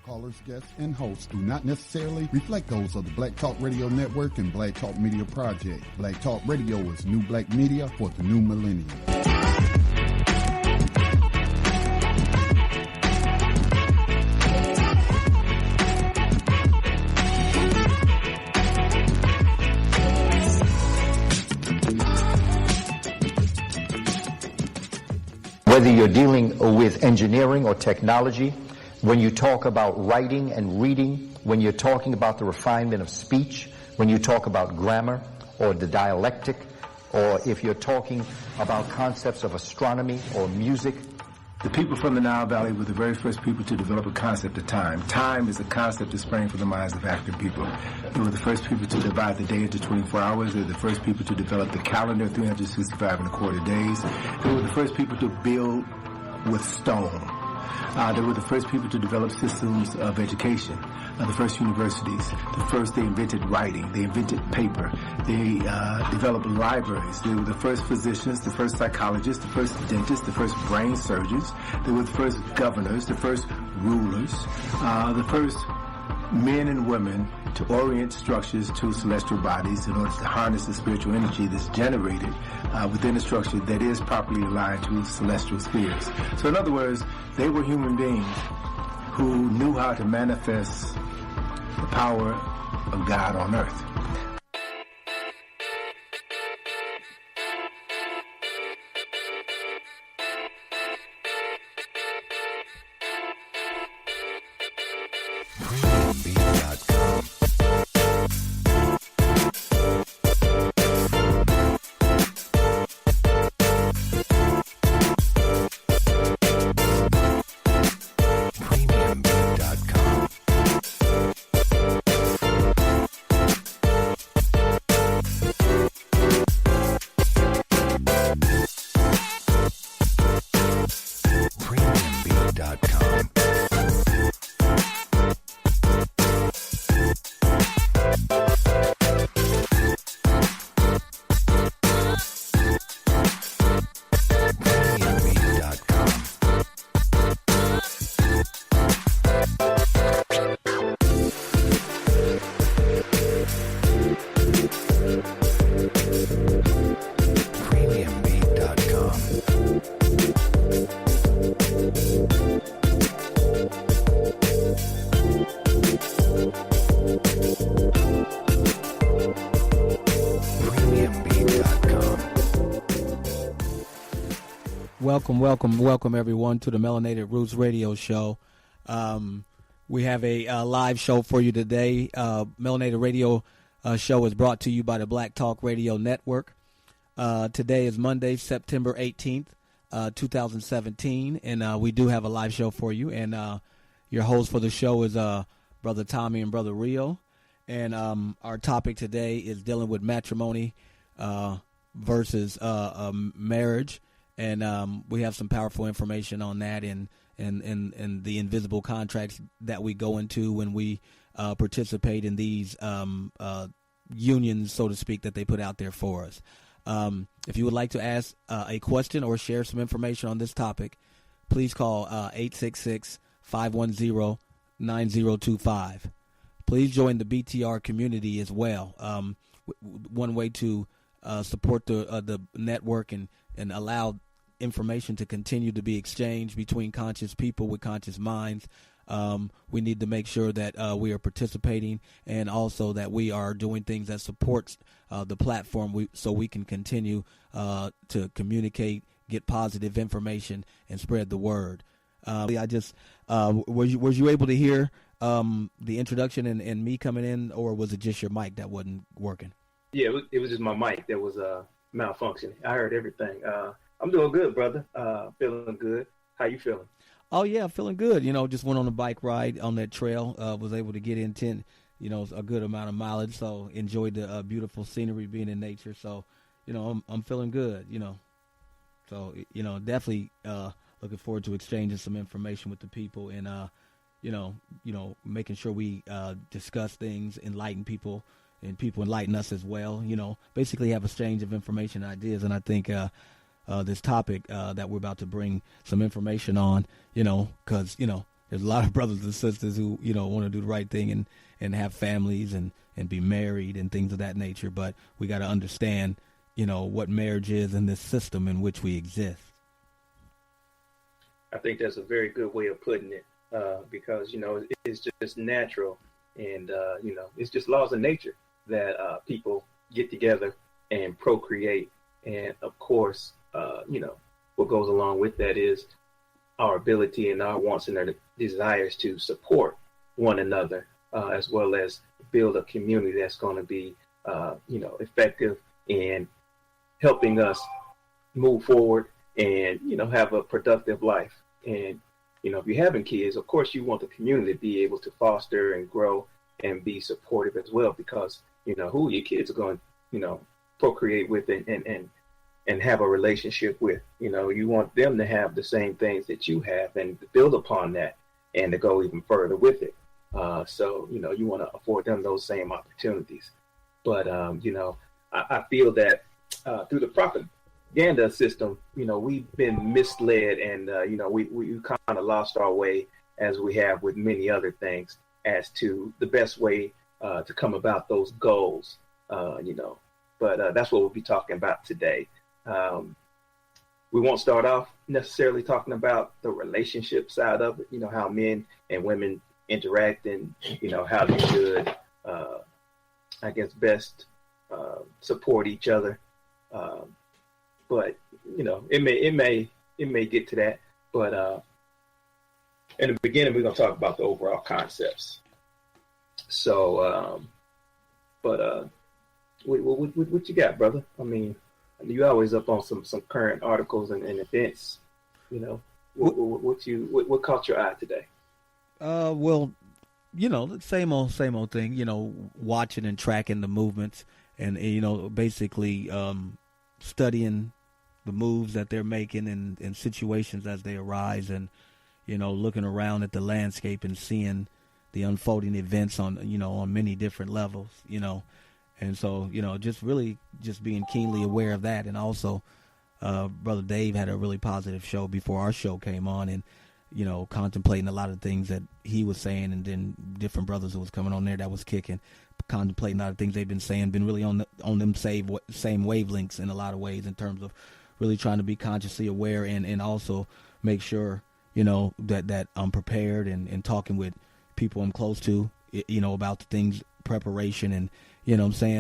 Callers, guests, and hosts do not necessarily reflect those of the Black Talk Radio Network and Black Talk Media Project. Black Talk Radio is new black media for the new millennium. Whether you're dealing with engineering or technology, when you talk about writing and reading, when you're talking about the refinement of speech, when you talk about grammar or the dialectic, or if you're talking about concepts of astronomy or music. The people from the Nile Valley were the very first people to develop a concept of time. Time is a concept that sprang from the minds of African people. They were the first people to divide the day into 24 hours. They were the first people to develop the calendar, 365 and a quarter days. They were the first people to build with stone. They were the first people to develop systems of education, the first universities. They invented writing. They invented paper. They developed libraries. They were the first physicians, the first psychologists, the first dentists, the first brain surgeons. They were the first governors, the first rulers, the first men and women to orient structures to celestial bodies in order to harness the spiritual energy that's generated within a structure that is properly aligned to celestial spheres. So in other words, they were human beings who knew how to manifest the power of God on earth. Welcome everyone to the Melanated Roots radio show. We have a live show for you today. Melanated radio show is brought to you by the Black Talk Radio Network. Today is Monday, September 18th, 2017, and we do have a live show for you. And your host for the show is Brother Tommy and Brother Rio. And our topic today is dealing with matrimony versus marriage. And we have some powerful information on that and the invisible contracts that we go into when we participate in these unions, so to speak, that they put out there for us. If you would like to ask a question or share some information on this topic, please call 866-510-9025. Please join the BTR community as well. One way to support the network and allow information to continue to be exchanged between conscious people with conscious minds. We need to make sure that we are participating and also that we are doing things that supports the platform so we can continue to communicate, get positive information, and spread the word. I just was you able to hear the introduction and me coming in, or was it just your mic that wasn't working? Yeah, it was just my mic that was malfunctioning. I heard everything. I'm doing good, brother. Feeling good. How you feeling? Oh, yeah, feeling good. Just went on a bike ride on that trail. Was able to get in a good amount of mileage. So enjoyed the beautiful scenery, being in nature. So, I'm feeling good, So, definitely looking forward to exchanging some information with the people and, making sure we discuss things, enlighten people, and people enlighten us as well. Basically have a exchange of information and ideas. And I think this topic that we're about to bring some information on, because, There's a lot of brothers and sisters who, want to do the right thing and have families and be married and things of that nature. But we got to understand, what marriage is in this system in which we exist. I think that's a very good way of putting it, because, it's just natural. And, it's just laws of nature that people get together and procreate. And, of course, what goes along with that is our ability and our wants and our desires to support one another, as well as build a community that's going to be, effective in helping us move forward and, have a productive life. And, if you're having kids, of course, you want the community to be able to foster and grow and be supportive as well, because, who your kids are going to, procreate with and have a relationship with. You want them to have the same things that you have and to build upon that and to go even further with it. So, you want to afford them those same opportunities. But, I feel that through the propaganda system, we've been misled and, we kind of lost our way, as we have with many other things, as to the best way to come about those goals, But that's what we'll be talking about today. We won't start off necessarily talking about the relationship side of it, how men and women interact and, how they should, best support each other. But, it may get to that. But in the beginning, we're going to talk about the overall concepts. So, what you got, brother? I mean, you always up on some current articles and events. What caught your eye today? Well, the same old thing. Watching and tracking the movements, and basically studying the moves that they're making in situations as they arise, and looking around at the landscape and seeing the unfolding events on many different levels. And so, just being keenly aware of that. And also, Brother Dave had a really positive show before our show came on, and, contemplating a lot of things that he was saying, and then different brothers who was coming on there that was kicking, contemplating a lot of things they've been saying, been really on them same wavelengths in a lot of ways, in terms of really trying to be consciously aware and also make sure, that I'm prepared and talking with people I'm close to, about the things, preparation, and,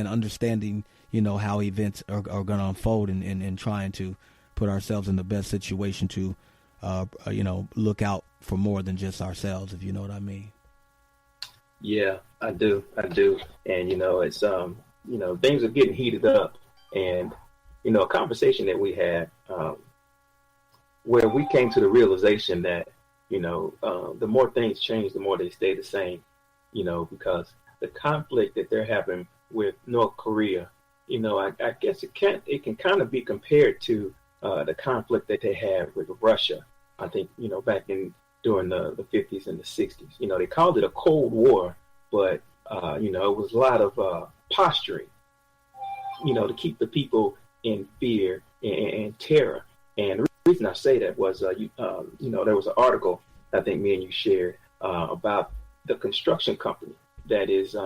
understanding, how events are going to unfold, and trying to put ourselves in the best situation to, look out for more than just ourselves, if you know what I mean. Yeah, I do. And, it's, things are getting heated up, and, a conversation that we had, where we came to the realization that, the more things change, the more they stay the same, because the conflict that they're having with North Korea, I guess it can kind of be compared to the conflict that they had with Russia. I think, back during the 50s and the 60s, they called it a Cold War, but, it was a lot of posturing, to keep the people in fear and terror. And the reason I say that was, there was an article I think me and you shared about the construction company that is,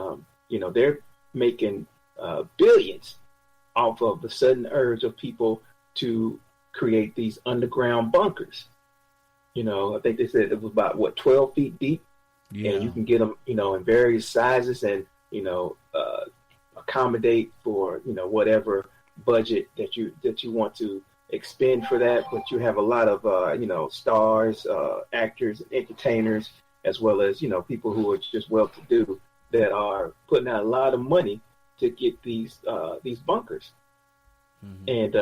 they're making billions off of the sudden urge of people to create these underground bunkers. I think they said it was about 12 feet deep, and you can get them, in various sizes, and accommodate for whatever budget that you want to expend for that. But you have a lot of stars, actors, entertainers, as well as people who are just well-to-do that are putting out a lot of money to get these bunkers. Mm-hmm. And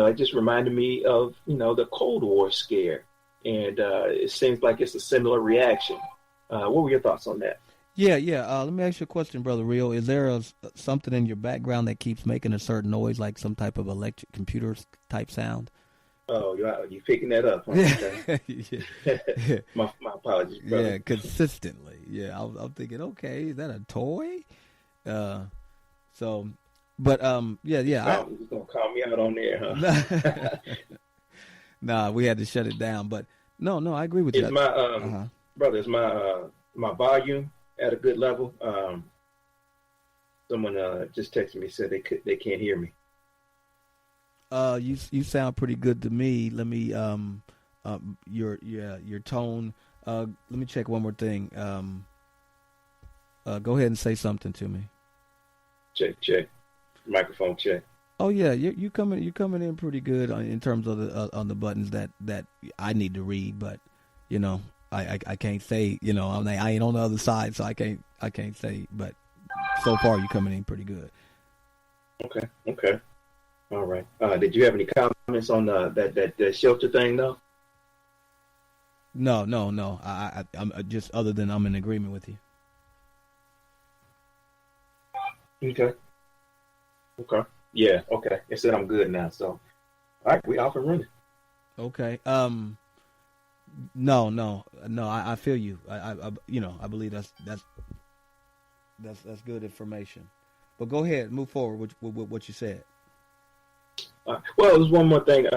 it just reminded me of the Cold War scare, and it seems like it's a similar reaction. What were your thoughts on that? Yeah. Let me ask you a question, Brother Rio. Is there something in your background that keeps making a certain noise, like some type of electric computer type sound? Oh, you picking that up? Huh? Okay. my apologies, brother. Yeah, consistently. Yeah, I'm thinking, okay, is that a toy? Yeah. You're gonna call me out on there, huh? Nah, we had to shut it down. But no, I agree with you. brother, is my volume at a good level? Someone just texted me, said they can't hear me. You sound pretty good to me. Let me your tone. Let me check one more thing. Go ahead and say something to me. Check. Microphone check. Oh yeah, you coming in pretty good in terms of the on the buttons that I need to read, but you know I can't say, you know, I ain't on the other side, so I can't say, but so far you coming in pretty good. Okay. All right. Did you have any comments on that shelter thing though? No. I'm just, other than I'm in agreement with you. Okay. Yeah. Okay. It said I'm good now. So, all right, we off and running. Okay. No. I feel you. I you know, I believe that's good information. But go ahead, move forward with what you said. Well, there's one more thing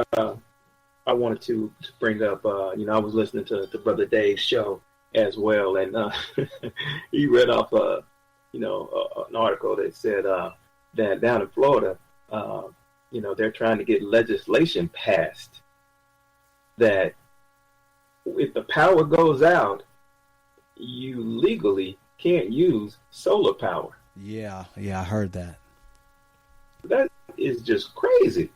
I wanted to bring up. You know, I was listening to Brother Dave's show as well, and he read off an article that said that down in Florida, you know, they're trying to get legislation passed that if the power goes out, you legally can't use solar power. Yeah, I heard that. That is just crazy.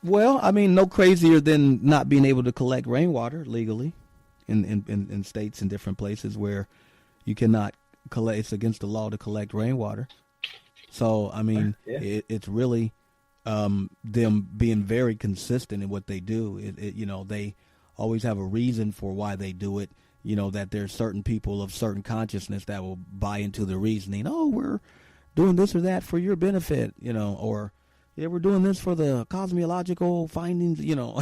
Well, I mean, no crazier than not being able to collect rainwater legally in states and different places where you cannot collect. It's against the law to collect rainwater. So, I mean, it's really them being very consistent in what they do. You know, they always have a reason for why they do it. You know, that there's certain people of certain consciousness that will buy into the reasoning. Oh, we're doing this or that for your benefit, you know, or yeah, we're doing this for the cosmological findings, you know.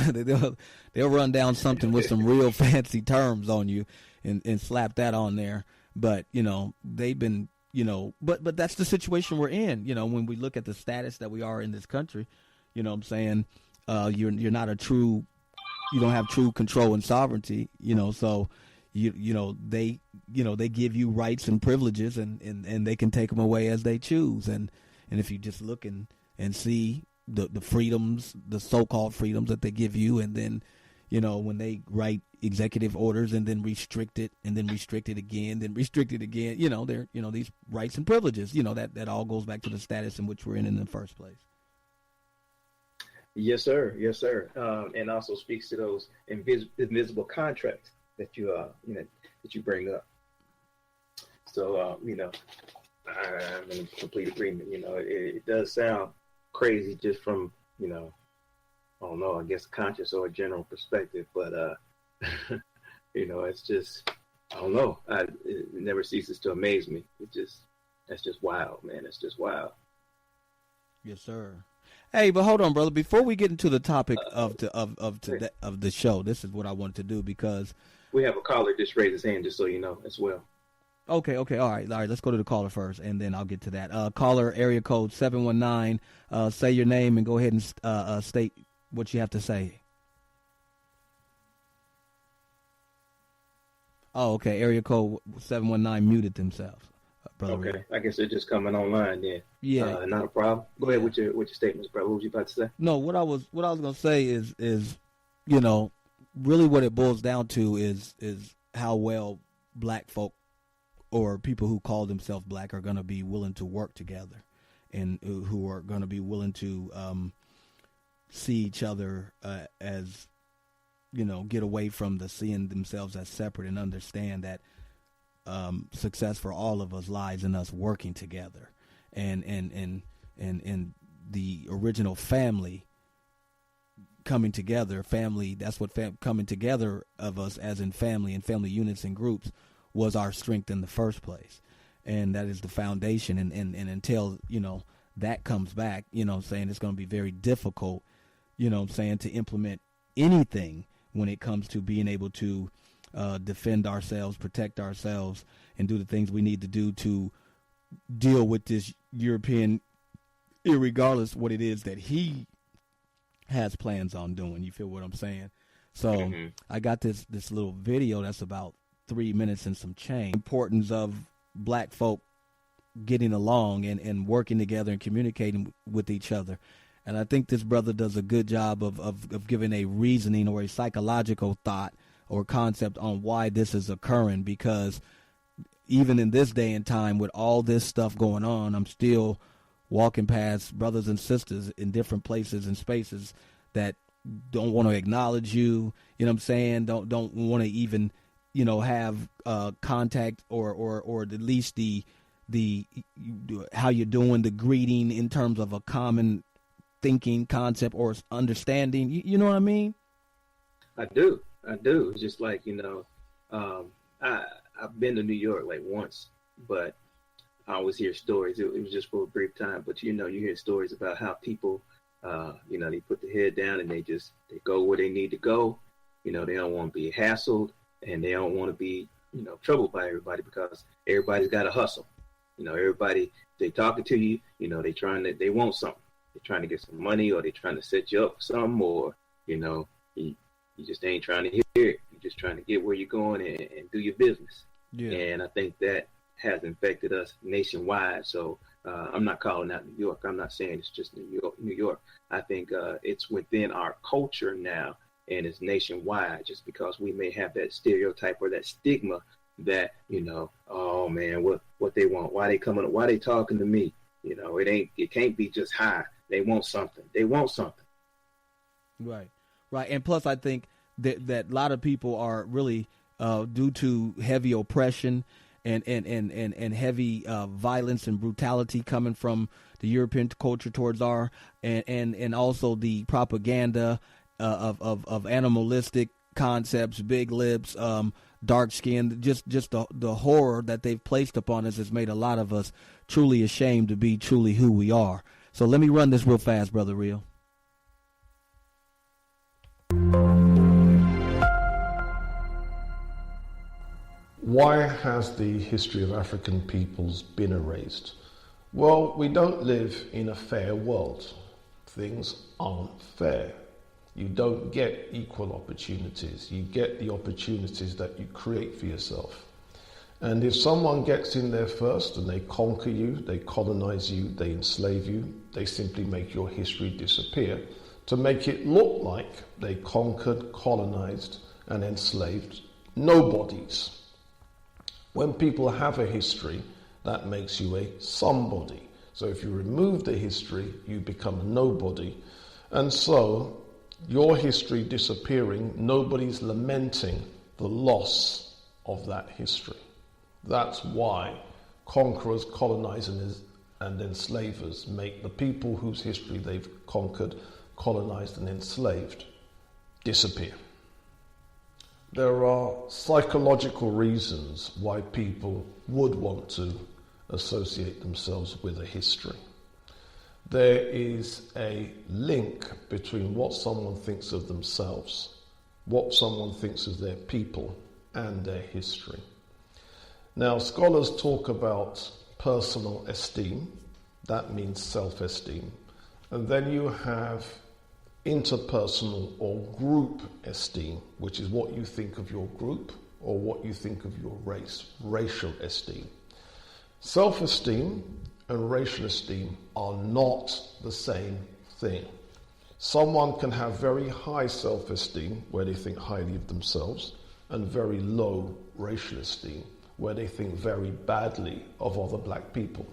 they'll run down something with some real fancy terms on you and slap that on there. But, you know, they've been, you know, but that's the situation we're in. You know, when we look at the status that we are in this country, you know what I'm saying, you're not you don't have true control and sovereignty, you know, so they give you rights and privileges and they can take them away as they choose. And if you just look and see the freedoms, the so-called freedoms that they give you, and then, you know, when they write executive orders and then restrict it and then restrict it again, then restrict it again, you know, they're, you know, these rights and privileges, you know, that all goes back to the status in which we're in the first place. Yes, sir. And also speaks to those invisible contracts that you bring up. So, you know, I'm in complete agreement. You know, it does sound crazy just from, you know, I don't know, I guess conscious or a general perspective, but you know, it's just, I don't know. It never ceases to amaze me. That's just wild, man. It's just wild. Yes, sir. Hey, but hold on, brother. Before we get into the topic of the show, this is what I wanted to do, because we have a caller just raise his hand, just so you know, as well. Okay. All right. Let's go to the caller first, and then I'll get to that. Caller, area code 719. Say your name and go ahead and state what you have to say. Oh, okay. Area code 719 muted themselves. Brother okay. Ray. I guess they're just coming online then. Yeah. Not a problem. Go ahead with your statements, brother. What was you about to say? No, what I was gonna say is you know, really what it boils down to is how well black folk or people who call themselves black are going to be willing to work together, and who are going to be willing to see each other as, you know, get away from the seeing themselves as separate and understand that success for all of us lies in us working together, and the original family coming together. Family, that's what coming together of us as in family and family units and groups was our strength in the first place. And that is the foundation. And until, you know, that comes back, you know what I'm saying, it's going to be very difficult, you know what I'm saying, to implement anything when it comes to being able to defend ourselves, protect ourselves, and do the things we need to do to deal with this European, irregardless what it is that he has plans on doing. You feel what I'm saying? So I got this little video that's about 3 minutes and some change. Importance of black folk getting along and working together and communicating with each other. And I think this brother does a good job of giving a reasoning or a psychological thought or concept on why this is occurring, because even in this day and time with all this stuff going on, I'm still walking past brothers and sisters in different places and spaces that don't want to acknowledge you, you know what I'm saying? Don't want to even, have contact or at least the how you're doing, the greeting in terms of a common thinking concept or understanding. You know what I mean? I do. It's just like, I've been to New York like once, but I always hear stories. It was just for a brief time, but you hear stories about how people, they put the head down and they go where they need to go. They don't want to be hassled and they don't want to be, troubled by everybody, because everybody's got to hustle. Everybody, they talking to you, they want something. They're trying to get some money, or they're trying to set you up for something, or, you just ain't trying to hear it. You're just trying to get where you're going and do your business. Yeah. And I think that has infected us nationwide. So I'm not calling out New York. I'm not saying it's just New York. I think it's within our culture now, and it's nationwide, just because we may have that stereotype or that stigma that, oh man, what they want, why they talking to me? It can't be just hi. They want something. Right. And plus I think that a lot of people are really due to heavy oppression and heavy violence and brutality coming from the European culture towards our and also the propaganda of animalistic concepts, big lips, dark skin, just the horror that they've placed upon us has made a lot of us truly ashamed to be truly who we are. So let me run this real fast, Brother Real. Why has the history of African peoples been erased? Well, we don't live in a fair world. Things aren't fair. You don't get equal opportunities. You get the opportunities that you create for yourself. And if someone gets in there first and they conquer you, they colonize you, they enslave you, they simply make your history disappear to make it look like they conquered, colonized, and enslaved nobodies. When people have a history, that makes you a somebody. So if you remove the history, you become a nobody. And so your history disappearing, nobody's lamenting the loss of that history. That's why conquerors, colonizers, and enslavers make the people whose history they've conquered, colonized, and enslaved disappear. There are psychological reasons why people would want to associate themselves with a history. There is a link between what someone thinks of themselves, what someone thinks of their people, and their history. Now, scholars talk about personal esteem, that means self-esteem, and then you have interpersonal or group esteem, which is what you think of your group or what you think of your race, racial esteem. Self-esteem and racial esteem are not the same thing. Someone can have very high self-esteem, where they think highly of themselves, and very low racial esteem, where they think very badly of other black people.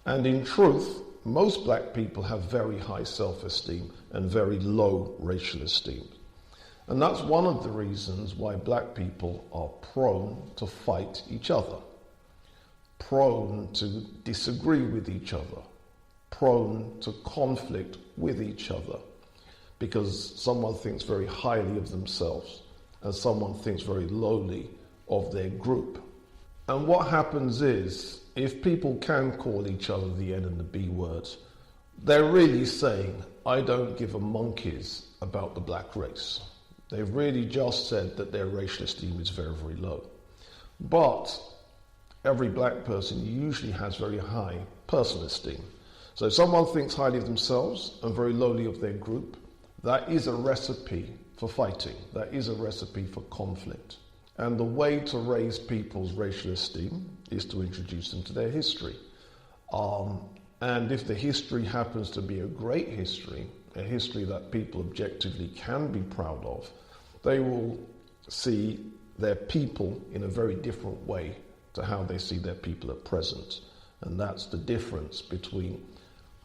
And in truth, most black people have very high self-esteem and very low racial esteem. And that's one of the reasons why black people are prone to fight each other, prone to disagree with each other, prone to conflict with each other, because someone thinks very highly of themselves and someone thinks very lowly of their group. And what happens is, if people can call each other the N and the B words, they're really saying, I don't give a monkey's about the black race. They've really just said that their racial esteem is very, very low. But every black person usually has very high personal esteem. So if someone thinks highly of themselves and very lowly of their group, that is a recipe for fighting. That is a recipe for conflict. And the way to raise people's racial esteem is to introduce them to their history. And if the history happens to be a great history, a history that people objectively can be proud of, they will see their people in a very different way to how they see their people at present. And that's the difference between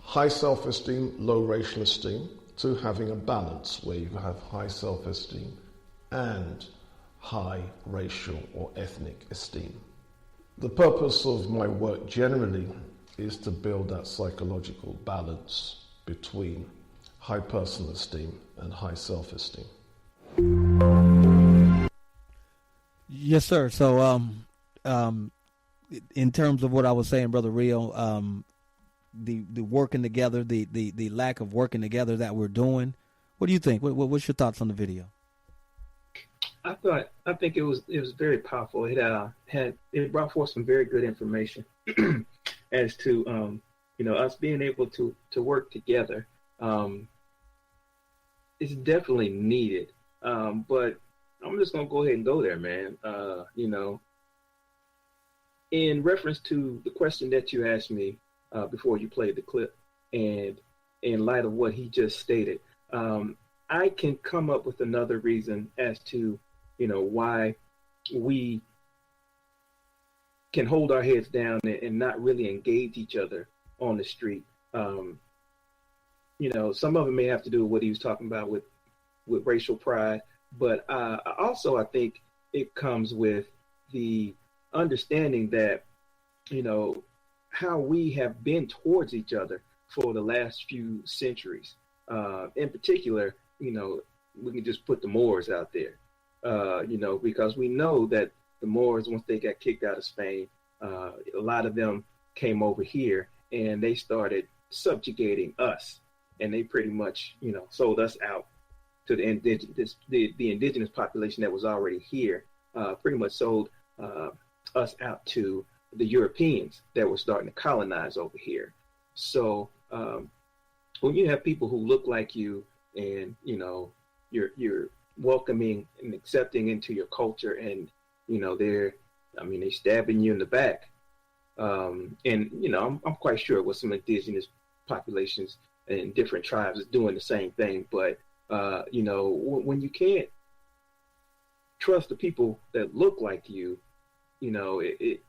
high self-esteem, low racial esteem, to having a balance where you have high self-esteem and high racial or ethnic esteem. The purpose of my work generally is to build that psychological balance between high personal esteem and high self-esteem. Yes, sir. So, in terms of what I was saying, Brother Rio, the working together, the lack of working together that we're doing, what do you think? What's your thoughts on the video? I think it was very powerful. It brought forth some very good information as to us being able to work together. It's definitely needed. But I'm just gonna go ahead and go there, man. In reference to the question that you asked me before you played the clip, and in light of what he just stated, I can come up with another reason as to why we can hold our heads down and not really engage each other on the street. Some of it may have to do with what he was talking about with racial pride, but also I think it comes with the understanding that, how we have been towards each other for the last few centuries. In particular, we can just put the Moors out there, because we know that the Moors, once they got kicked out of Spain, a lot of them came over here and they started subjugating us, and they pretty much, sold us out to the indigenous population that was already here. Pretty much sold us out to the Europeans that were starting to colonize over here. So when you have people who look like you, and you're welcoming and accepting into your culture, and they're stabbing you in the back, and I'm quite sure with some indigenous populations and different tribes is doing the same thing. But when you can't trust the people that look like you, it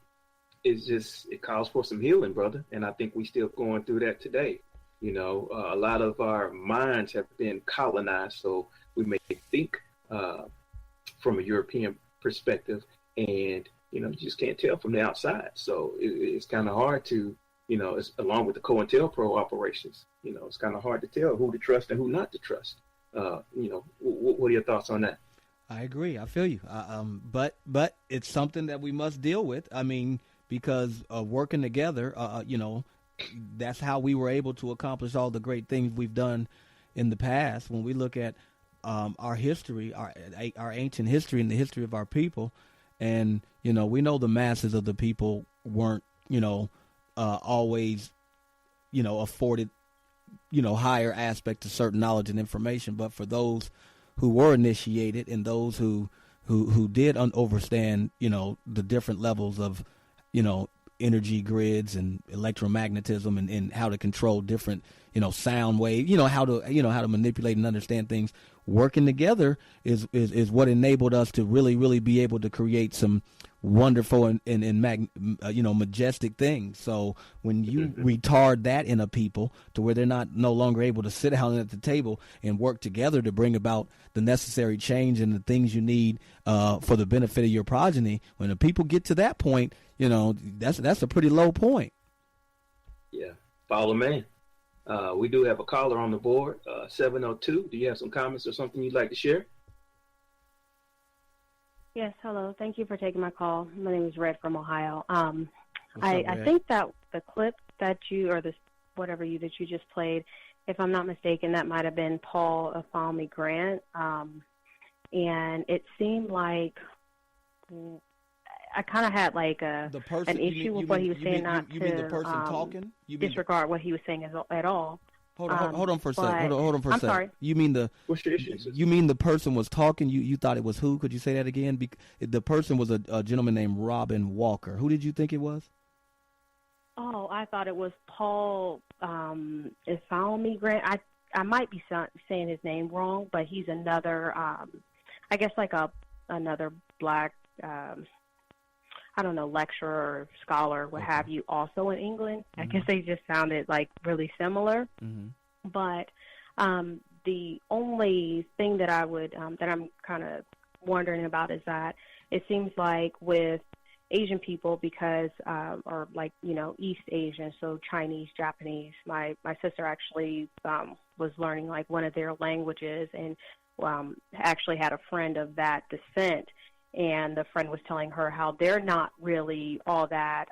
calls for some healing, brother. And I think we still going through that today. A lot of our minds have been colonized, so we may think from a European perspective, and you just can't tell from the outside. So it's kind of hard to, it's, along with the COINTELPRO operations, it's kind of hard to tell who to trust and who not to trust. What are your thoughts on that? I agree. I feel you. But it's something that we must deal with. Because working together, that's how we were able to accomplish all the great things we've done in the past. When we look at our history, our ancient history and the history of our people, and we know the masses of the people weren't always afforded higher aspect to certain knowledge and information. But for those who were initiated and those who did understand the different levels of energy grids and electromagnetism and how to control different sound wave, how to manipulate and understand things, working together is what enabled us to really be able to create some wonderful and majestic things. So when you retard that in a people to where they're no longer able to sit down at the table and work together to bring about the necessary change and the things you need for the benefit of your progeny, when the people get to that point, that's a pretty low point. Yeah, follow man. We do have a caller on the board, 702. Do you have some comments or something you'd like to share? Yes, hello. Thank you for taking my call. My name is Red from Ohio. I think that the clip that you, or whatever that you just played, if I'm not mistaken, that might have been Paul Afami Grant. And it seemed like I kind of had like an issue with what he was saying, not to the person talking? disregard what he was saying at all. Hold on for a second. Hold on for a I'm second. sorry. You mean What's your issue? you mean the person was talking? You thought it was who? Could you say that again? The person was a gentleman named Robin Walker. Who did you think it was? Oh, I thought it was Paul Ifeanyi Grant. I might be saying his name wrong, but he's another, I guess like another black, I don't know, lecturer or scholar, what have you, also in England. Mm-hmm. I guess they just sounded like really similar. Mm-hmm. But the only thing that I would, that I'm kind of wondering about is that it seems like with Asian people, because, or like, East Asian, so Chinese, Japanese, my sister actually was learning like one of their languages, and actually had a friend of that descent. And the friend was telling her how they're not really all that,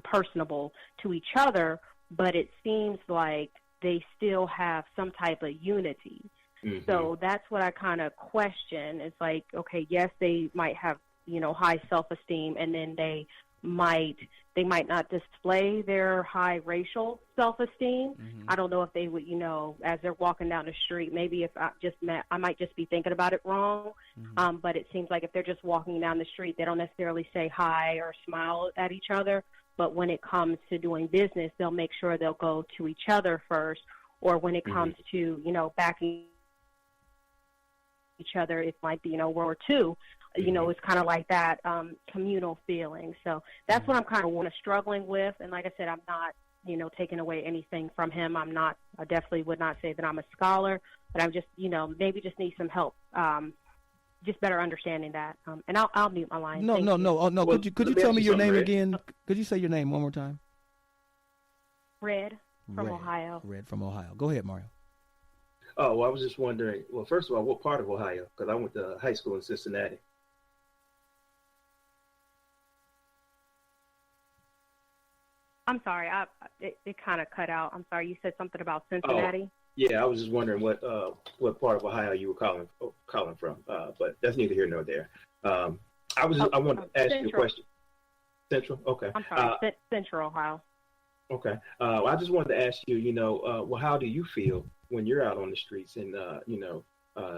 personable to each other, but it seems like they still have some type of unity. Mm-hmm. So that's what I kind of question. It's like, okay, yes, they might have, high self-esteem, and then they might not display their high racial self-esteem. Mm-hmm. I don't know if they would, as they're walking down the street, maybe if I might just be thinking about it wrong. Mm-hmm. But it seems like if they're just walking down the street, they don't necessarily say hi or smile at each other. But when it comes to doing business, they'll make sure they'll go to each other first. Or when it comes to, backing each other, it might be, World War II. It's kind of like that communal feeling. So that's what I'm kind of struggling with. And like I said, I'm not, taking away anything from him. I definitely would not say that I'm a scholar, but I'm just, maybe just need some help, just better understanding that. And I'll mute my line. No. Well, could you tell me your name again? Could you say your name one more time? Red from Ohio. Red from Ohio. Go ahead, Mario. Oh, well, I was just wondering, well, first of all, what part of Ohio? Because I went to high school in Cincinnati. I'm sorry, it kind of cut out. I'm sorry, you said something about Cincinnati? Oh, yeah, I was just wondering what part of Ohio you were calling from, but that's neither here nor there. I wanted to ask you a question. Central? Okay. I'm sorry, Central Ohio. Okay. I just wanted to ask you, well, how do you feel when you're out on the streets and,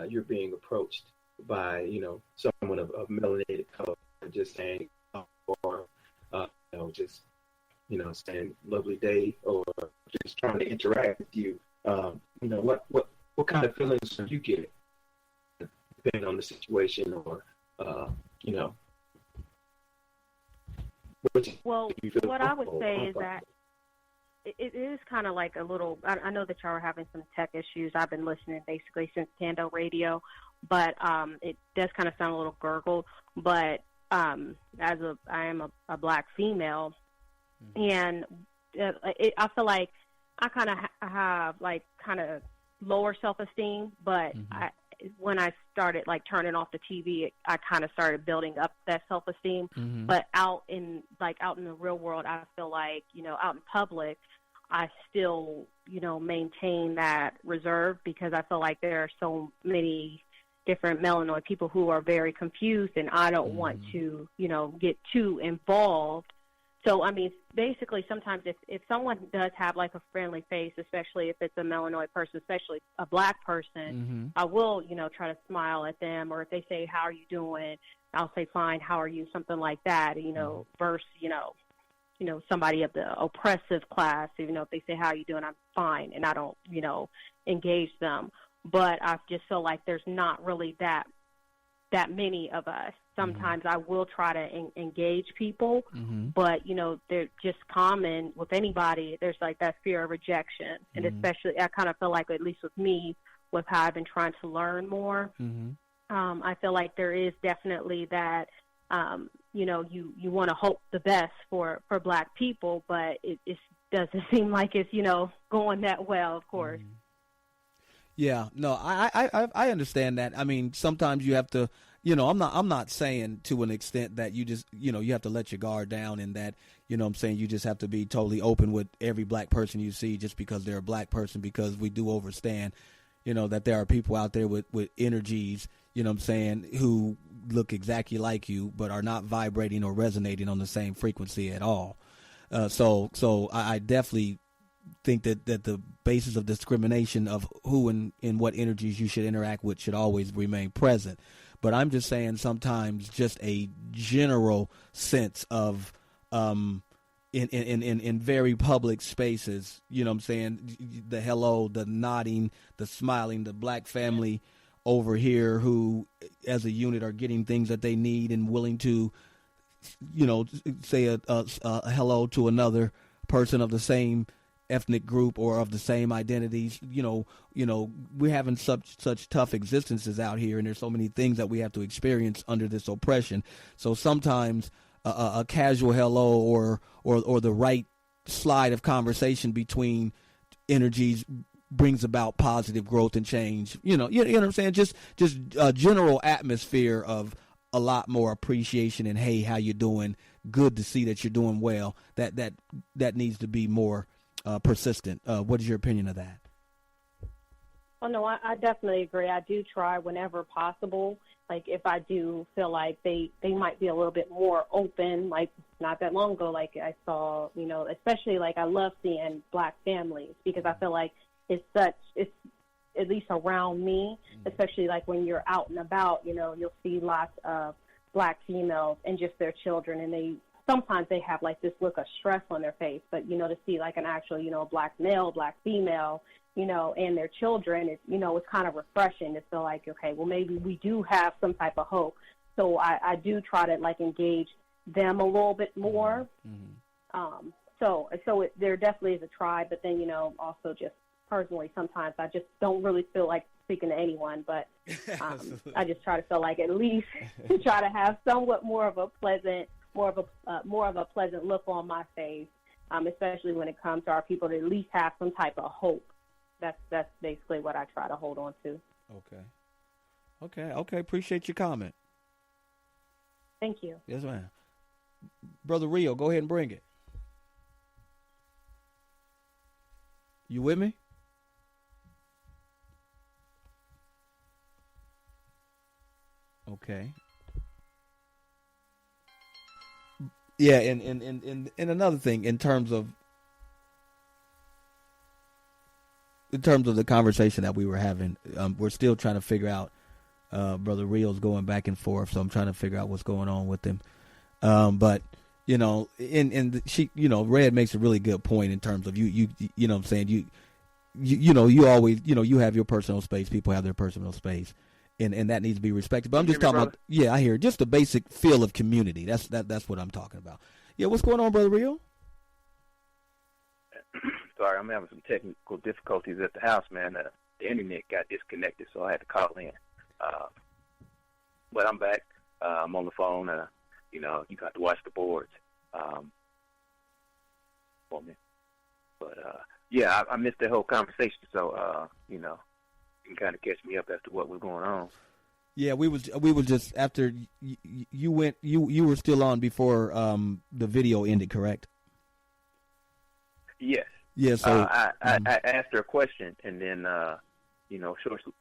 you're being approached by, someone of melanated color, just saying, or, just, saying lovely day, or just trying to interact with you. What kind of feelings do you get, depending on the situation, or, what I would say is that it is kind of like a little, I know that y'all are having some tech issues. I've been listening basically since Tando Radio, but it does kind of sound a little gurgled. But I am a black female, and I feel like I kind of have like kind of lower self-esteem, but when I started like turning off the TV, I kind of started building up that self-esteem. Mm-hmm. But out in the real world, I feel like, out in public, I still, maintain that reserve, because I feel like there are so many different melanoid people who are very confused, and I don't want to, get too involved. So, I mean, basically sometimes if someone does have like a friendly face, especially if it's a melanoid person, especially a black person, I will, try to smile at them. Or if they say, how are you doing? I'll say, fine, how are you? Something like that, versus, somebody of the oppressive class, if they say, how are you doing? I'm fine. And I don't, engage them. But I just feel like there's not really that many of us. Sometimes I will try to engage people, but, they're just common with anybody. There's like that fear of rejection. And especially, I kind of feel like, at least with me, with how I've been trying to learn more, I feel like there is definitely that, you want to hope the best for black people, but it doesn't seem like it's, going that well, of course. Yeah, no, I understand that. I mean, sometimes you have to, I'm not saying to an extent that you just, you have to let your guard down, and that, I'm saying you just have to be totally open with every black person you see just because they're a black person, because we do understand, that there are people out there with energies, who look exactly like you, but are not vibrating or resonating on the same frequency at all. So I definitely, think that the basis of discrimination of who and what energies you should interact with should always remain present. But I'm just saying sometimes just a general sense of in very public spaces, you know what I'm saying, the hello, the nodding, the smiling, the black family over here who as a unit are getting things that they need and willing to, you know, say a hello to another person of the same ethnic group or of the same identities. You know, we're having such tough existences out here, and there's so many things that we have to experience under this oppression. So sometimes a casual hello or the right slide of conversation between energies brings about positive growth and change. You know what I'm saying? Just a general atmosphere of a lot more appreciation and, hey, how you doing? Good to see that you're doing well. That needs to be more persistent. What is your opinion of that? Oh, no, I definitely agree. I do try whenever possible. Like, if I do feel like they might be a little bit more open, like not that long ago, like I saw, you know, especially like I love seeing black families because I feel like it's at least around me, especially like when you're out and about, you know, you'll see lots of black females and just their children, and sometimes they have like this look of stress on their face, but, you know, to see like an actual, you know, black male, black female, you know, and their children, it's kind of refreshing to feel like, okay, well, maybe we do have some type of hope. So I do try to like engage them a little bit more. Mm-hmm. So there definitely is a try, but then, you know, also just personally, sometimes I just don't really feel like speaking to anyone, but I just try to feel like at least try to have somewhat more of a pleasant look on my face, especially when it comes to our people to at least have some type of hope. That's basically what I try to hold on to. Okay. Appreciate your comment. Thank you. Yes, ma'am. Brother Rio, go ahead and bring it. You with me? Okay. Yeah, and another thing in terms of the conversation that we were having, we're still trying to figure out. Brother Rio's going back and forth, so I'm trying to figure out what's going on with him. But you know, Red makes a really good point in terms of you know what I'm saying, you always, you know, you have your personal space, people have their personal space, and that needs to be respected. But I'm just talking about, I hear just the basic feel of community. That's what I'm talking about. Yeah, what's going on, Brother Rio? Sorry, I'm having some technical difficulties at the house, man. The internet got disconnected, so I had to call in. But I'm back. I'm on the phone. You know, you got to watch the boards for me. But, yeah, I missed the whole conversation, so, you know, you can kind of catch me up as to what was going on. Yeah, we was just after you went. You were still on before the video ended, correct? Yes. Yeah. So I asked her a question, and then you know,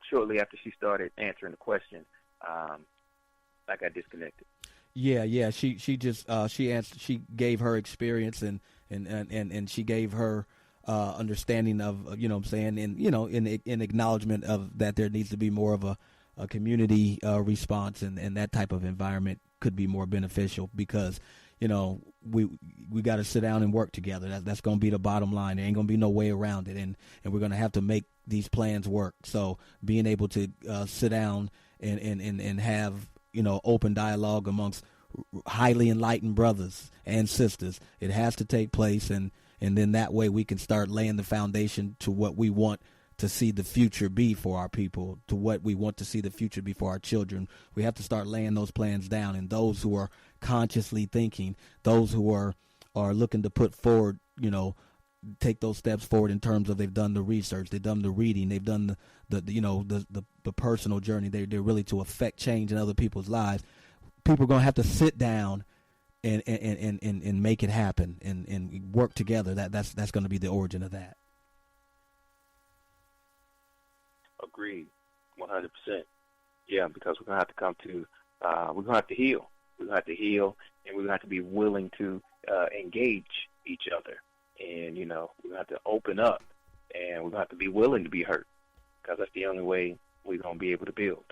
shortly after she started answering the question, I got disconnected. Yeah. She just she answered. She gave her experience and she gave her understanding of, you know what I'm saying, and, you know, in acknowledgement of that there needs to be more of a community response, and that type of environment could be more beneficial because, you know, we got to sit down and work together. That's going to be the bottom line. There ain't going to be no way around it, and we're going to have to make these plans work. So being able to sit down and have, you know, open dialogue amongst highly enlightened brothers and sisters, it has to take place, and then that way we can start laying the foundation to what we want to see the future be for our people, to what we want to see the future be for our children. We have to start laying those plans down, and those who are consciously thinking, those who are looking to put forward, you know, take those steps forward in terms of they've done the research, they've done the reading, they've done the personal journey. They're really to affect change in other people's lives. People are going to have to sit down and make it happen and work together. That's going to be the origin of that. Agreed, 100%. Yeah, because we're going to have to come to, we're going to have to heal. We're going to have to heal, and we're going to have to be willing to engage each other And, we're going to have to open up, and we're going to have to be willing to be hurt, because that's the only way we're going to be able to build.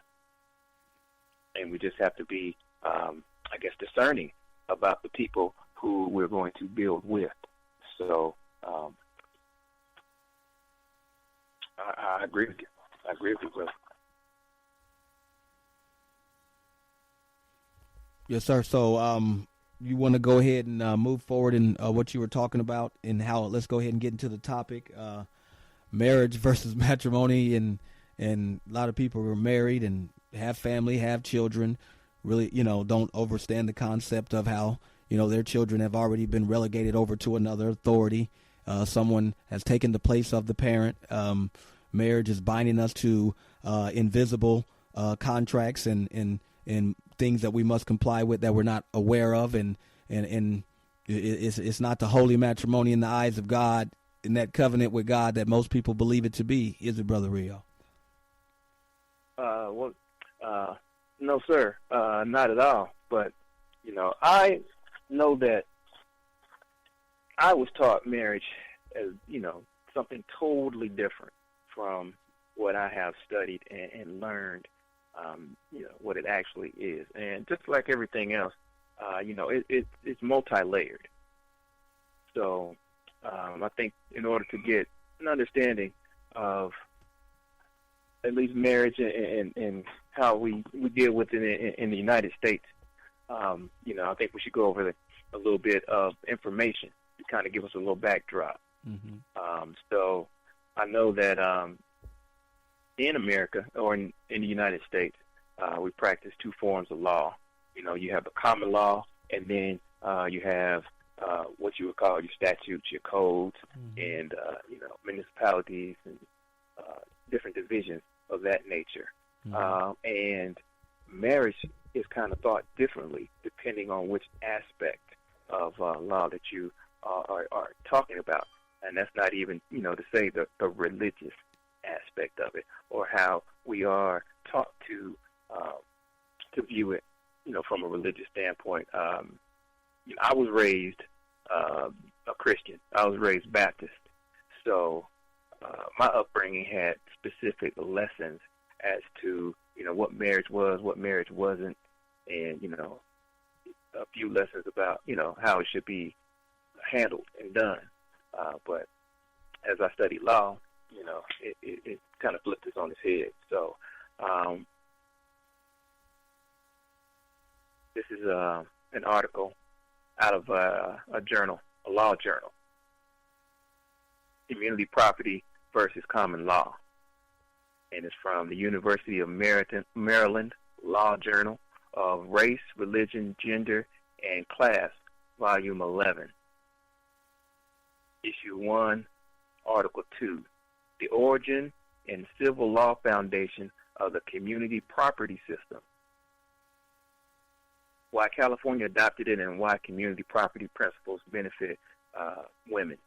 And we just have to be, discerning about the people who we're going to build with. So I agree with you. I agree with you, brother. Yes, sir. So you want to go ahead and move forward in what you were talking about, and how, let's go ahead and get into the topic, marriage versus matrimony. And a lot of people are married and have family, have children, really, don't understand the concept of how, their children have already been relegated over to another authority. Someone has taken the place of the parent. Marriage is binding us to invisible contracts and things that we must comply with that we're not aware of, and it's not the holy matrimony in the eyes of God, in that covenant with God that most people believe it to be, is it, Brother Rio? No, sir, not at all. But I know that I was taught marriage as something totally different from what I have studied and learned. What it actually is. And just like everything else, it's multi-layered. So I think in order to get an understanding of at least marriage and how we deal with it in the United States, I think we should go over a little bit of information to kind of give us a little backdrop. Mm-hmm. So I know that in America, or in the United States, we practice two forms of law. You have the common law, and then you have what you would call your statutes, your codes, mm-hmm. and municipalities and different divisions of that nature. Mm-hmm. And marriage is kind of thought differently depending on which aspect of law that you are talking about. And that's not even, to say the religious aspect of it, or how we are taught to view it, from a religious standpoint. I was raised a Christian. I was raised Baptist. So my upbringing had specific lessons as to, what marriage was, what marriage wasn't, and, a few lessons about, how it should be handled and done. But as I studied law, it kind of flipped this on its head. So this is an article out of a journal, a law journal, Community Property versus Common Law. And it's from the University of Maryland Law Journal of Race, Religion, Gender, and Class, Volume 11. Issue 1, Article 2, the origin and civil law foundation of the community property system. Why California adopted it and why community property principles benefit women.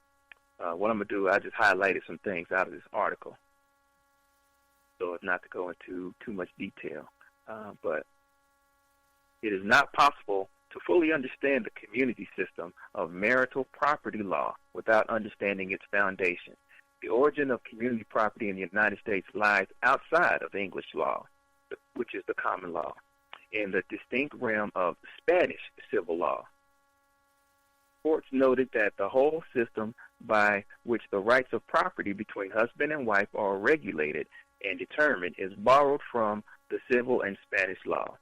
What I'm going to do, I just highlighted some things out of this article, so as not to go into too much detail. But it is not possible to fully understand the community system of marital property law without understanding its foundation. The origin of community property in the United States lies outside of English law, which is the common law, in the distinct realm of Spanish civil law. Courts noted that the whole system by which the rights of property between husband and wife are regulated and determined is borrowed from the civil and Spanish law.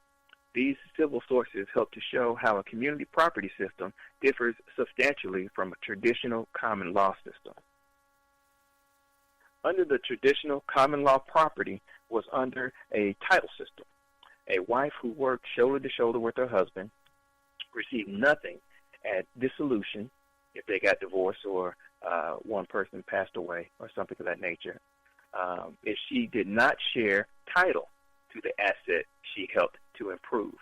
These civil sources help to show how a community property system differs substantially from a traditional common law system. Under the traditional common law, property was under a title system. A wife who worked shoulder to shoulder with her husband received nothing at dissolution if they got divorced or one person passed away or something of that nature, if she did not share title to the asset she helped to improve.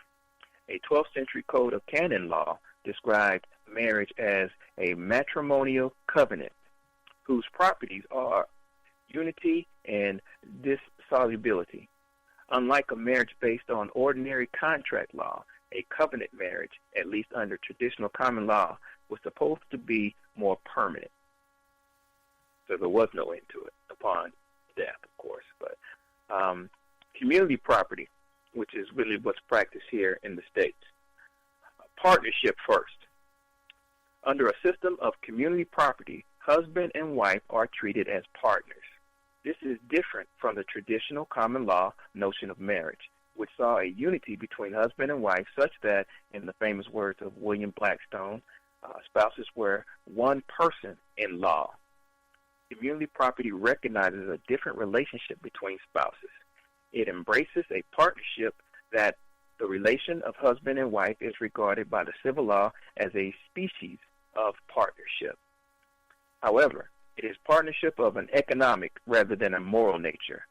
A 12th century code of canon law described marriage as a matrimonial covenant whose properties are unity and dissolubility. Unlike a marriage based on ordinary contract law, a covenant marriage, at least under traditional common law, was supposed to be more permanent. So there was no end to it upon death, of course. But community property, which is really what's practiced here in the States. Partnership first. Under a system of community property, husband and wife are treated as partners. This is different from the traditional common law notion of marriage, which saw a unity between husband and wife such that, in the famous words of William Blackstone, spouses were one person in law. Community property recognizes a different relationship between spouses. It embraces a partnership that the relation of husband and wife is regarded by the civil law as a species of partnership. However, it is partnership of an economic rather than a moral nature.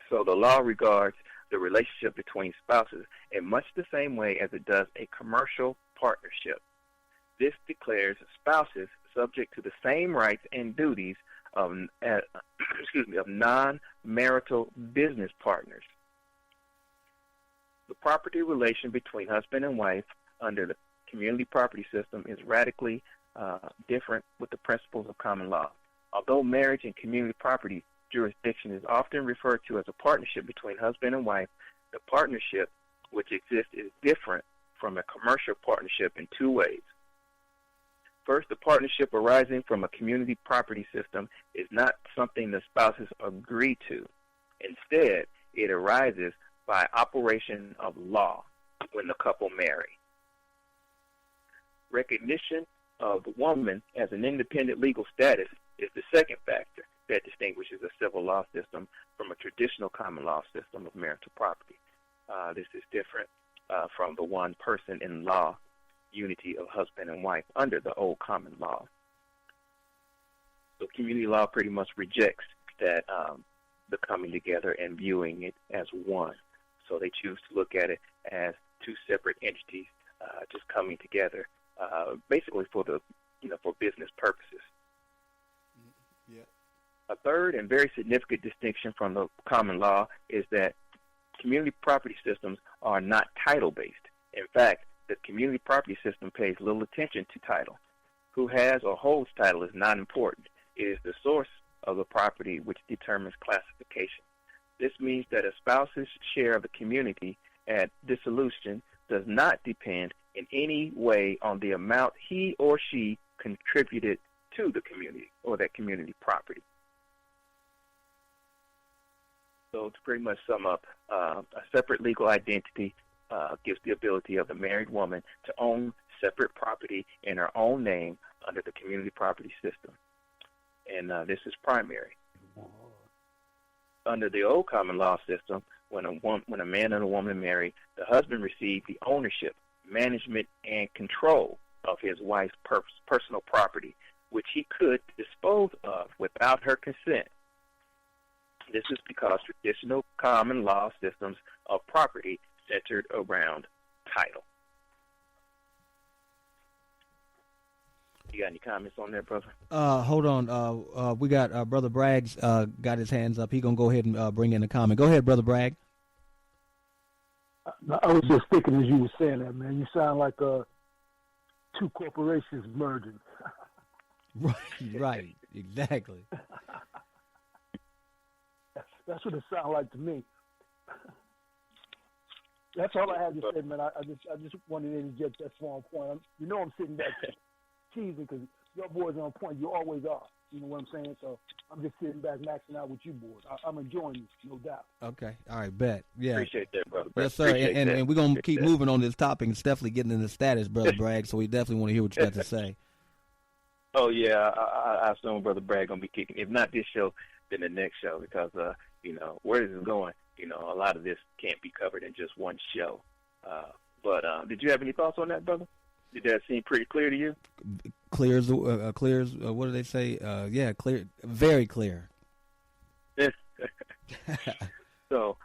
So the law regards the relationship between spouses in much the same way as it does a commercial partnership. This declares spouses subject to the same rights and duties of non-marital business partners. The property relation between husband and wife under the community property system is radically different with the principles of common law. Although marriage and community property jurisdiction is often referred to as a partnership between husband and wife, the partnership which exists is different from a commercial partnership in two ways. First, the partnership arising from a community property system is not something the spouses agree to. Instead, it arises by operation of law when the couple marry. Recognition of the woman as an independent legal status is the second factor that distinguishes a civil law system from a traditional common law system of marital property. This is different from the one person in law unity of husband and wife under the old common law. So community law pretty much rejects that the coming together and viewing it as one. So they choose to look at it as two separate entities just coming together, basically for business purposes. Yeah. A third and very significant distinction from the common law is that community property systems are not title-based. In fact, the community property system pays little attention to title. Who has or holds title is not important. It is the source of the property which determines classification. This means that a spouse's share of the community at dissolution does not depend in any way on the amount he or she contributed to the community or that community property. So to pretty much sum up, a separate legal identity gives the ability of the married woman to own separate property in her own name under the community property system. And this is primary. Under the old common law system, when a man and a woman marry, the husband received the ownership, management, and control of his wife's personal property, which he could dispose of without her consent. This is because traditional common law systems of property centered around title. You got any comments on that, brother? Hold on. We got Brother Bragg's got his hands up. He gonna go ahead and bring in a comment. Go ahead, Brother Bragg. I was just thinking as you were saying that, man. You sound like two corporations merging. Right, exactly. That's what it sounds like to me. That's all I had to say, man. I just wanted to interject that small point. I'm sitting back teasing because your boys are on point. You always are. You know what I'm saying? So I'm just sitting back maxing out with you boys. I'm enjoying this, no doubt. Okay. All right, bet. Yeah. Appreciate that, brother. Yes, sir. And we're going to keep moving on this topic. It's definitely getting into status, Brother Bragg, so we definitely want to hear what you got to say. Oh, yeah. I assume Brother Bragg going to be kicking. If not this show, then the next show because, where this is going, a lot of this can't be covered in just one show. But did you have any thoughts on that, brother? Did that seem pretty clear to you? Clear as what do they say? Yeah, clear, very clear. So,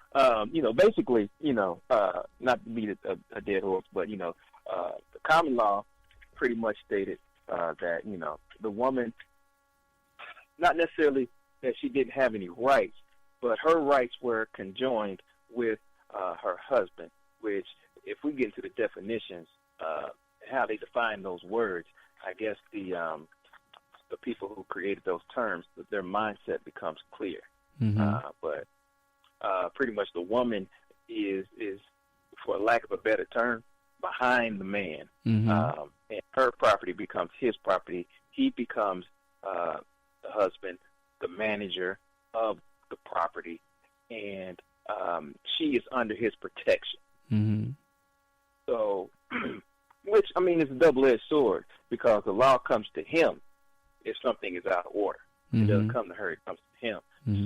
basically, not to beat a dead horse, but, the common law pretty much stated that, the woman, not necessarily that she didn't have any rights, but her rights were conjoined with her husband, which, if we get into the definitions, how they define those words, I guess the the people who created those terms, their mindset becomes clear. But pretty much the woman is, for lack of a better term, behind the man. And her property becomes his property. He becomes the husband, the manager of the property, and she is under his protection. So, which, I mean, is a double-edged sword, because the law comes to him if something is out of order. It doesn't come to her, it comes to him.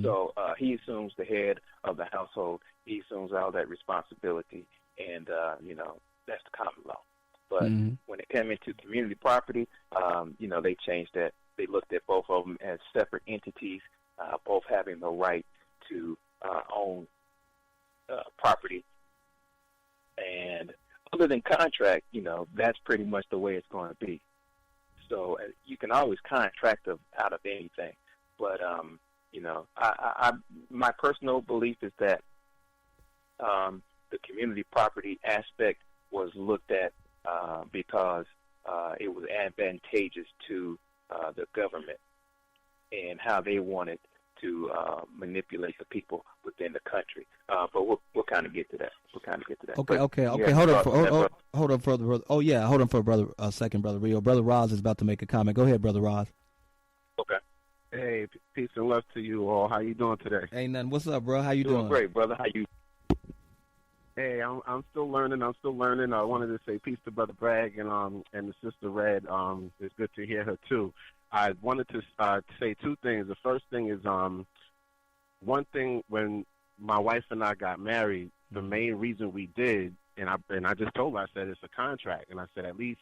So he assumes the head of the household. He assumes all that responsibility, and, you know, that's the common law. But when it came into community property, you know, they changed that. They looked at both of them as separate entities, both having the right to own property. And other than contract, you know, that's pretty much the way it's going to be. So you can always contract out of anything. But, you know, my personal belief is that the community property aspect was looked at because it was advantageous to the government and how they wanted to manipulate the people within the country. But we'll kind of get to that. Okay. Hold on for brother. Oh yeah, hold on for a second, brother Rio. Brother Roz is about to make a comment. Go ahead, brother Roz. Okay. Hey, peace and love to you all. How you doing today? Ain't nothing. What's up, bro? How you doing? Great, brother. How you? Hey, I'm still learning. I wanted to say peace to Brother Bragg and the sister Red. It's good to hear her too. I wanted to say two things. The first thing is one thing, when my wife and I got married, the main reason we did, and I just told her, I said it's a contract, and I said at least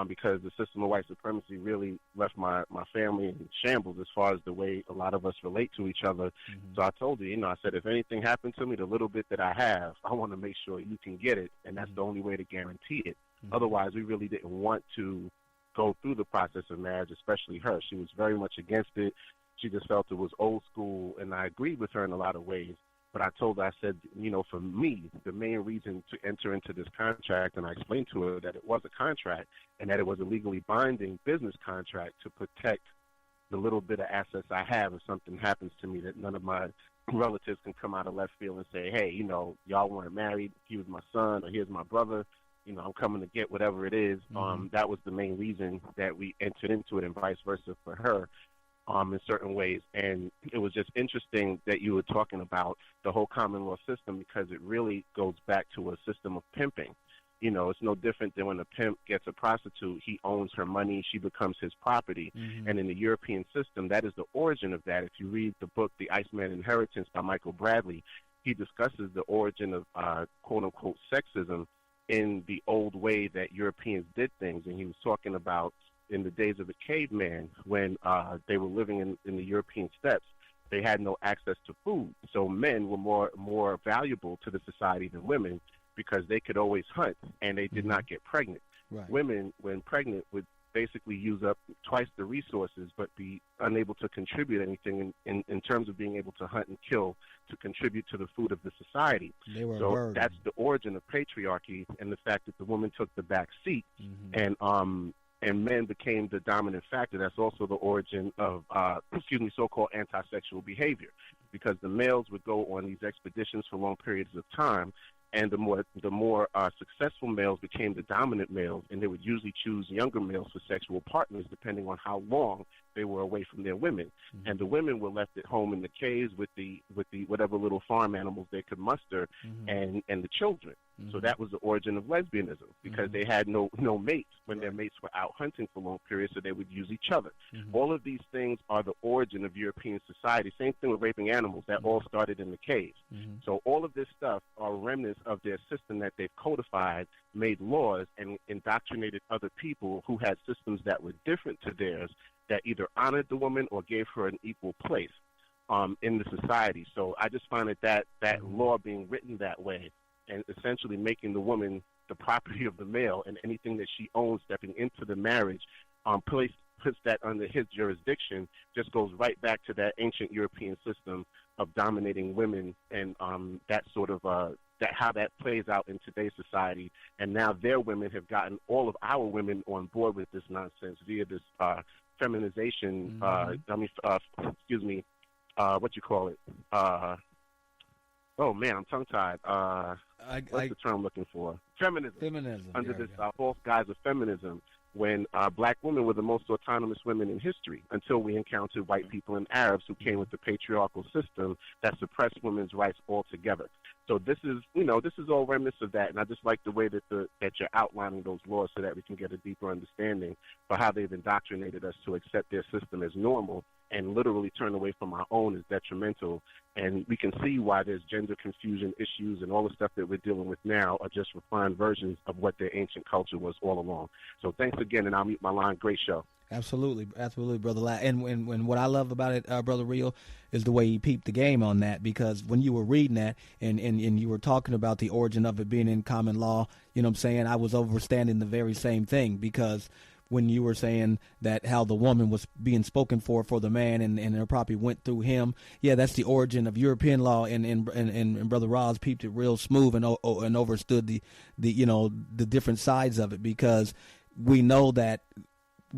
because the system of white supremacy really left my family in shambles as far as the way a lot of us relate to each other. So I told her, you know, I said, if anything happened to me, the little bit that I have, I want to make sure you can get it, and that's the only way to guarantee it. Otherwise, we really didn't want to go through the process of marriage, especially her. She was very much against it. She just felt it was old school, and I agreed with her in a lot of ways. But I told her, I said, you know, for me, the main reason to enter into this contract, and I explained to her that it was a contract and that it was a legally binding business contract to protect the little bit of assets I have if something happens to me, that none of my relatives can come out of left field and say, hey, you know, y'all weren't married, he was my son, or here's my brother, you know, I'm coming to get whatever it is. That was the main reason that we entered into it, and vice versa for her. In certain ways. And it was just interesting that you were talking about the whole common law system, because it really goes back to a system of pimping. You know, it's no different than when a pimp gets a prostitute, he owns her money, she becomes his property. And in the European system, that is the origin of that. If you read the book, The Iceman Inheritance by Michael Bradley, he discusses the origin of quote-unquote sexism in the old way that Europeans did things. And he was talking about in the days of the caveman, when they were living in the European steppes, they had no access to food. So men were more valuable to the society than women, because they could always hunt and they did not get pregnant. Right. Women, when pregnant, would basically use up twice the resources but be unable to contribute anything in terms of being able to hunt and kill to contribute to the food of the society. They were so a burden. That's the origin of patriarchy, and the fact that the woman took the back seat and men became the dominant factor. That's also the origin of, so-called anti-sexual behavior, because the males would go on these expeditions for long periods of time, and the more successful males became the dominant males, and they would usually choose younger males for sexual partners depending on how long they were away from their women. And the women were left at home in the caves with the whatever little farm animals they could muster, and the children. So that was the origin of lesbianism, because they had no mates when their mates were out hunting for long periods, so they would use each other. All of these things are the origin of European society. Same thing with raping animals. That all started in the caves. So all of this stuff are remnants of their system that they've codified, made laws, and indoctrinated other people who had systems that were different to theirs, that either honored the woman or gave her an equal place in the society. So I just find that law being written that way, and essentially making the woman the property of the male, and anything that she owns stepping into the marriage puts that under his jurisdiction, just goes right back to that ancient European system of dominating women, and that sort of how that plays out in today's society. And now their women have gotten all of our women on board with this nonsense via this feminization. What you call it? Oh man, I'm tongue-tied. What's the term I'm looking for? Feminism. Feminism. Under this false guise of feminism, when black women were the most autonomous women in history, until we encountered white people and Arabs who came with the patriarchal system that suppressed women's rights altogether. So this is all remnants of that, and I just like the way that you're outlining those laws so that we can get a deeper understanding for how they've indoctrinated us to accept their system as normal and literally turn away from our own is detrimental. And we can see why there's gender confusion issues and all the stuff that we're dealing with now are just refined versions of what their ancient culture was all along. So thanks again, and I'll mute my line. Great show. Absolutely, Brother La. And what I love about it, Brother Real, is the way he peeped the game on that, because when you were reading that and you were talking about the origin of it being in common law, you know what I'm saying, I was understanding the very same thing, because when you were saying that how the woman was being spoken for the man and her property went through him, yeah, that's the origin of European law, and Brother Roz peeped it real smooth and understood the different sides of it, because we know that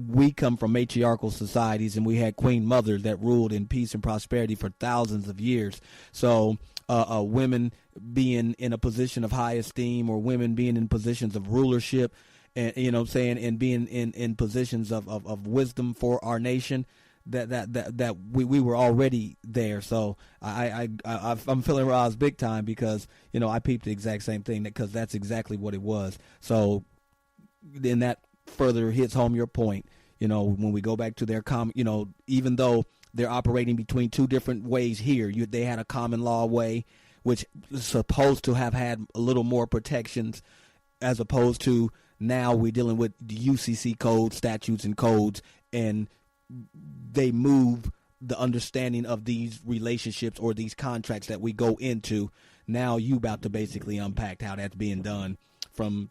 we come from matriarchal societies and we had queen mothers that ruled in peace and prosperity for thousands of years. So women being in a position of high esteem, or women being in positions of rulership, and and being in positions of wisdom for our nation, that we were already there. So I'm feeling Roz big time, because I peeped the exact same thing, because that's exactly what it was. So then that further hits home your point. When we go back to their even though they're operating between two different ways here, they had a common law way, which is supposed to have had a little more protections, as opposed to now we're dealing with the UCC code, statutes and codes, and they move the understanding of these relationships or these contracts that we go into. Now you about to basically unpack how that's being done from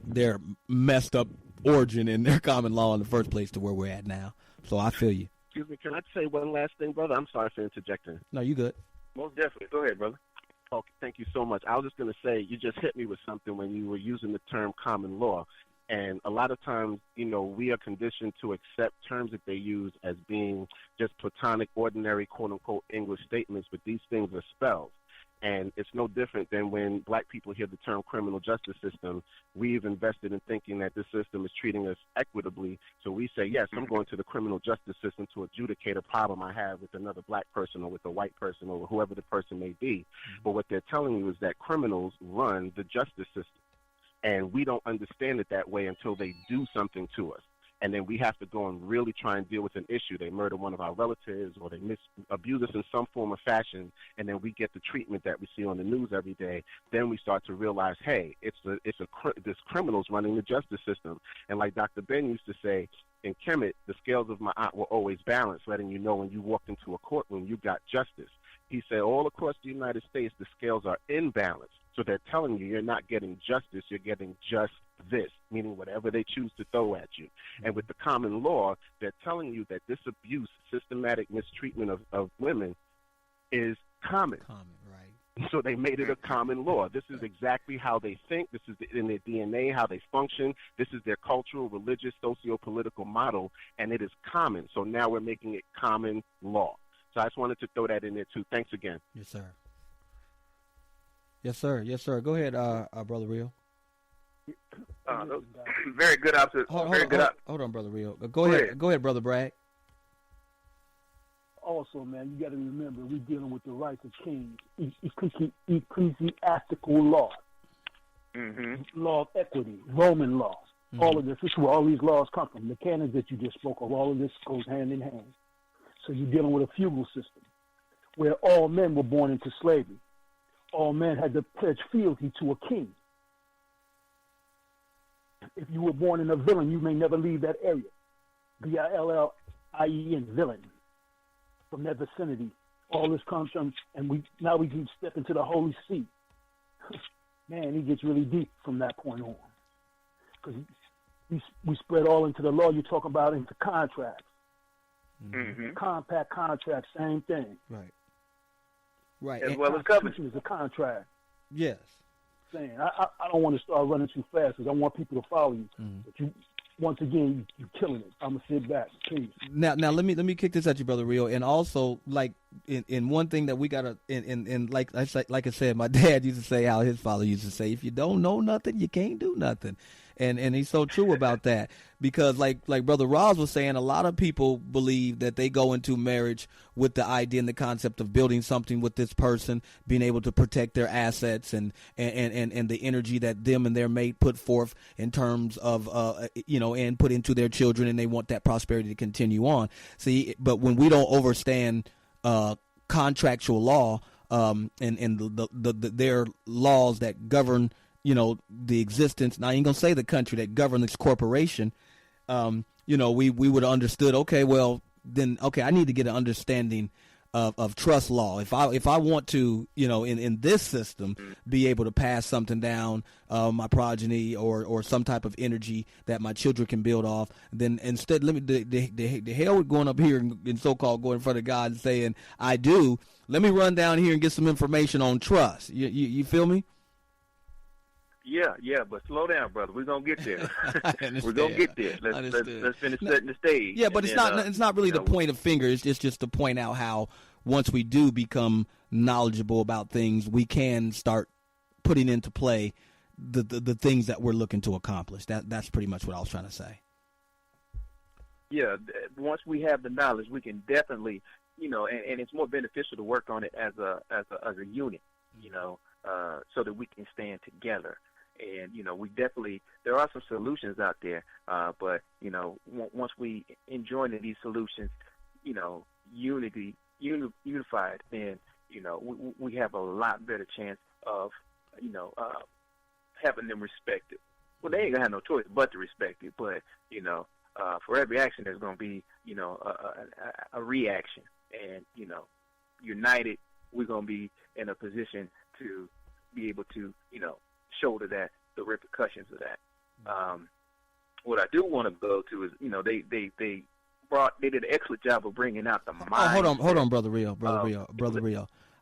their messed up origin in their common law in the first place to where we're at now. So I feel you. Excuse me, can I say one last thing, brother? I'm sorry for interjecting. No, you good. Most definitely. Go ahead, brother. Okay, thank you so much. I was just going to say, you just hit me with something when you were using the term common law. And a lot of times, we are conditioned to accept terms that they use as being just platonic, ordinary, quote-unquote, English statements, but these things are spells. And it's no different than when black people hear the term criminal justice system. We've invested in thinking that this system is treating us equitably. So we say, yes, I'm going to the criminal justice system to adjudicate a problem I have with another black person or with a white person or whoever the person may be. But what they're telling you is that criminals run the justice system. And we don't understand it that way until they do something to us. And then we have to go and really try and deal with an issue. They murder one of our relatives, or they abuse us in some form or fashion, and then we get the treatment that we see on the news every day. Then we start to realize, hey, this criminal's running the justice system. And like Dr. Ben used to say, in Kemet, the scales of Ma'at were always balanced, letting you know when you walked into a courtroom, you got justice. He said all across the United States, the scales are imbalanced. So they're telling you you're not getting justice, you're getting just this, meaning whatever they choose to throw at you. And with the common law, they're telling you that this abuse, systematic mistreatment of women is common. Right. So they made it a common law. This is exactly how they think. This is in their DNA, how they function. This is their cultural, religious, socio-political model, and it is common. So now we're making it common law. So I just wanted to throw that in there, too. Thanks again. Yes, sir. Yes, sir. Yes, sir. Go ahead, Brother Rio. Very good observation. Hold on, Brother Rio. Go ahead. Go ahead, Brother Bragg. Also, man, you got to remember, we're dealing with the rights of kings, ecclesiastical law, law of equity, Roman laws, all of this. This is where all these laws come from. The canons that you just spoke of, all of this goes hand in hand. So you're dealing with a feudal system where all men were born into slavery. All men had to pledge fealty to a king. If you were born in a villain, you may never leave that area. VILLIEN, villain. From that vicinity. All this comes from, and now we can step into the Holy See. Man, it gets really deep from that point on. Because we spread all into the law you're talking about, into contracts. Compact contracts, same thing. Right. As well as covenant. Is a contract. Yes. Saying I don't want to start running too fast because I want people to follow you. But once again, you're killing it. I'm gonna sit back. Peace. Now, let me kick this at you, Brother Rio, and also like in one thing that we gotta in like I said, my dad used to say how his father used to say, if you don't know nothing, you can't do nothing, and he's so true about that, because like Brother Roz was saying, a lot of people believe that they go into marriage with the idea and the concept of building something with this person, being able to protect their assets and the energy that them and their mate put forth in terms of and put into their children, and they want that prosperity to continue on. See, but when we don't understand contractual law and their laws that govern the existence. Now, I ain't gonna say the country that governs this corporation. We would have understood. Okay, well then, I need to get an understanding of trust law. If I want to, in this system, be able to pass something down, my progeny or some type of energy that my children can build off, then instead, let me the hell with going up here and so-called going in front of God and saying I do. Let me run down here and get some information on trust. You feel me? Yeah, but slow down, brother. We're gonna get there. We're gonna get there. Let's finish setting the stage. Yeah, but it's not really the point of fingers. It's just to point out how once we do become knowledgeable about things, we can start putting into play the things that we're looking to accomplish. That's pretty much what I was trying to say. Yeah, once we have the knowledge, we can definitely, and it's more beneficial to work on it as a unit, so that we can stand together. And, we definitely, there are some solutions out there, but, once we join in these solutions, unified, then, we have a lot better chance of, having them respected. Well, they ain't gonna have no choice but to respect it, but, for every action, there's gonna be, a reaction. And, united, we're gonna be in a position to be able to, shoulder the repercussions of that. What I do want to go to is, they did an excellent job of bringing out the mind. Hold on, Brother Rio.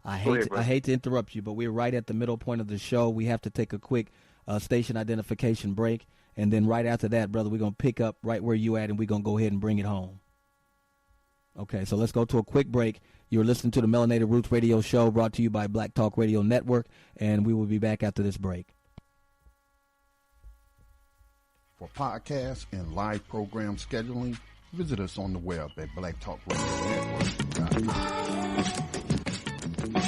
I hate to interrupt you, but we're right at the middle point of the show. We have to take a quick station identification break, and then right after that, brother, we're gonna pick up right where you at, and we're gonna go ahead and bring it home. Okay, so let's go to a quick break. You're listening to the Melanated Roots Radio Show, brought to you by Black Talk Radio Network, and we will be back after this break. For podcasts and live program scheduling, visit us on the web at blacktalkradionetwork.com.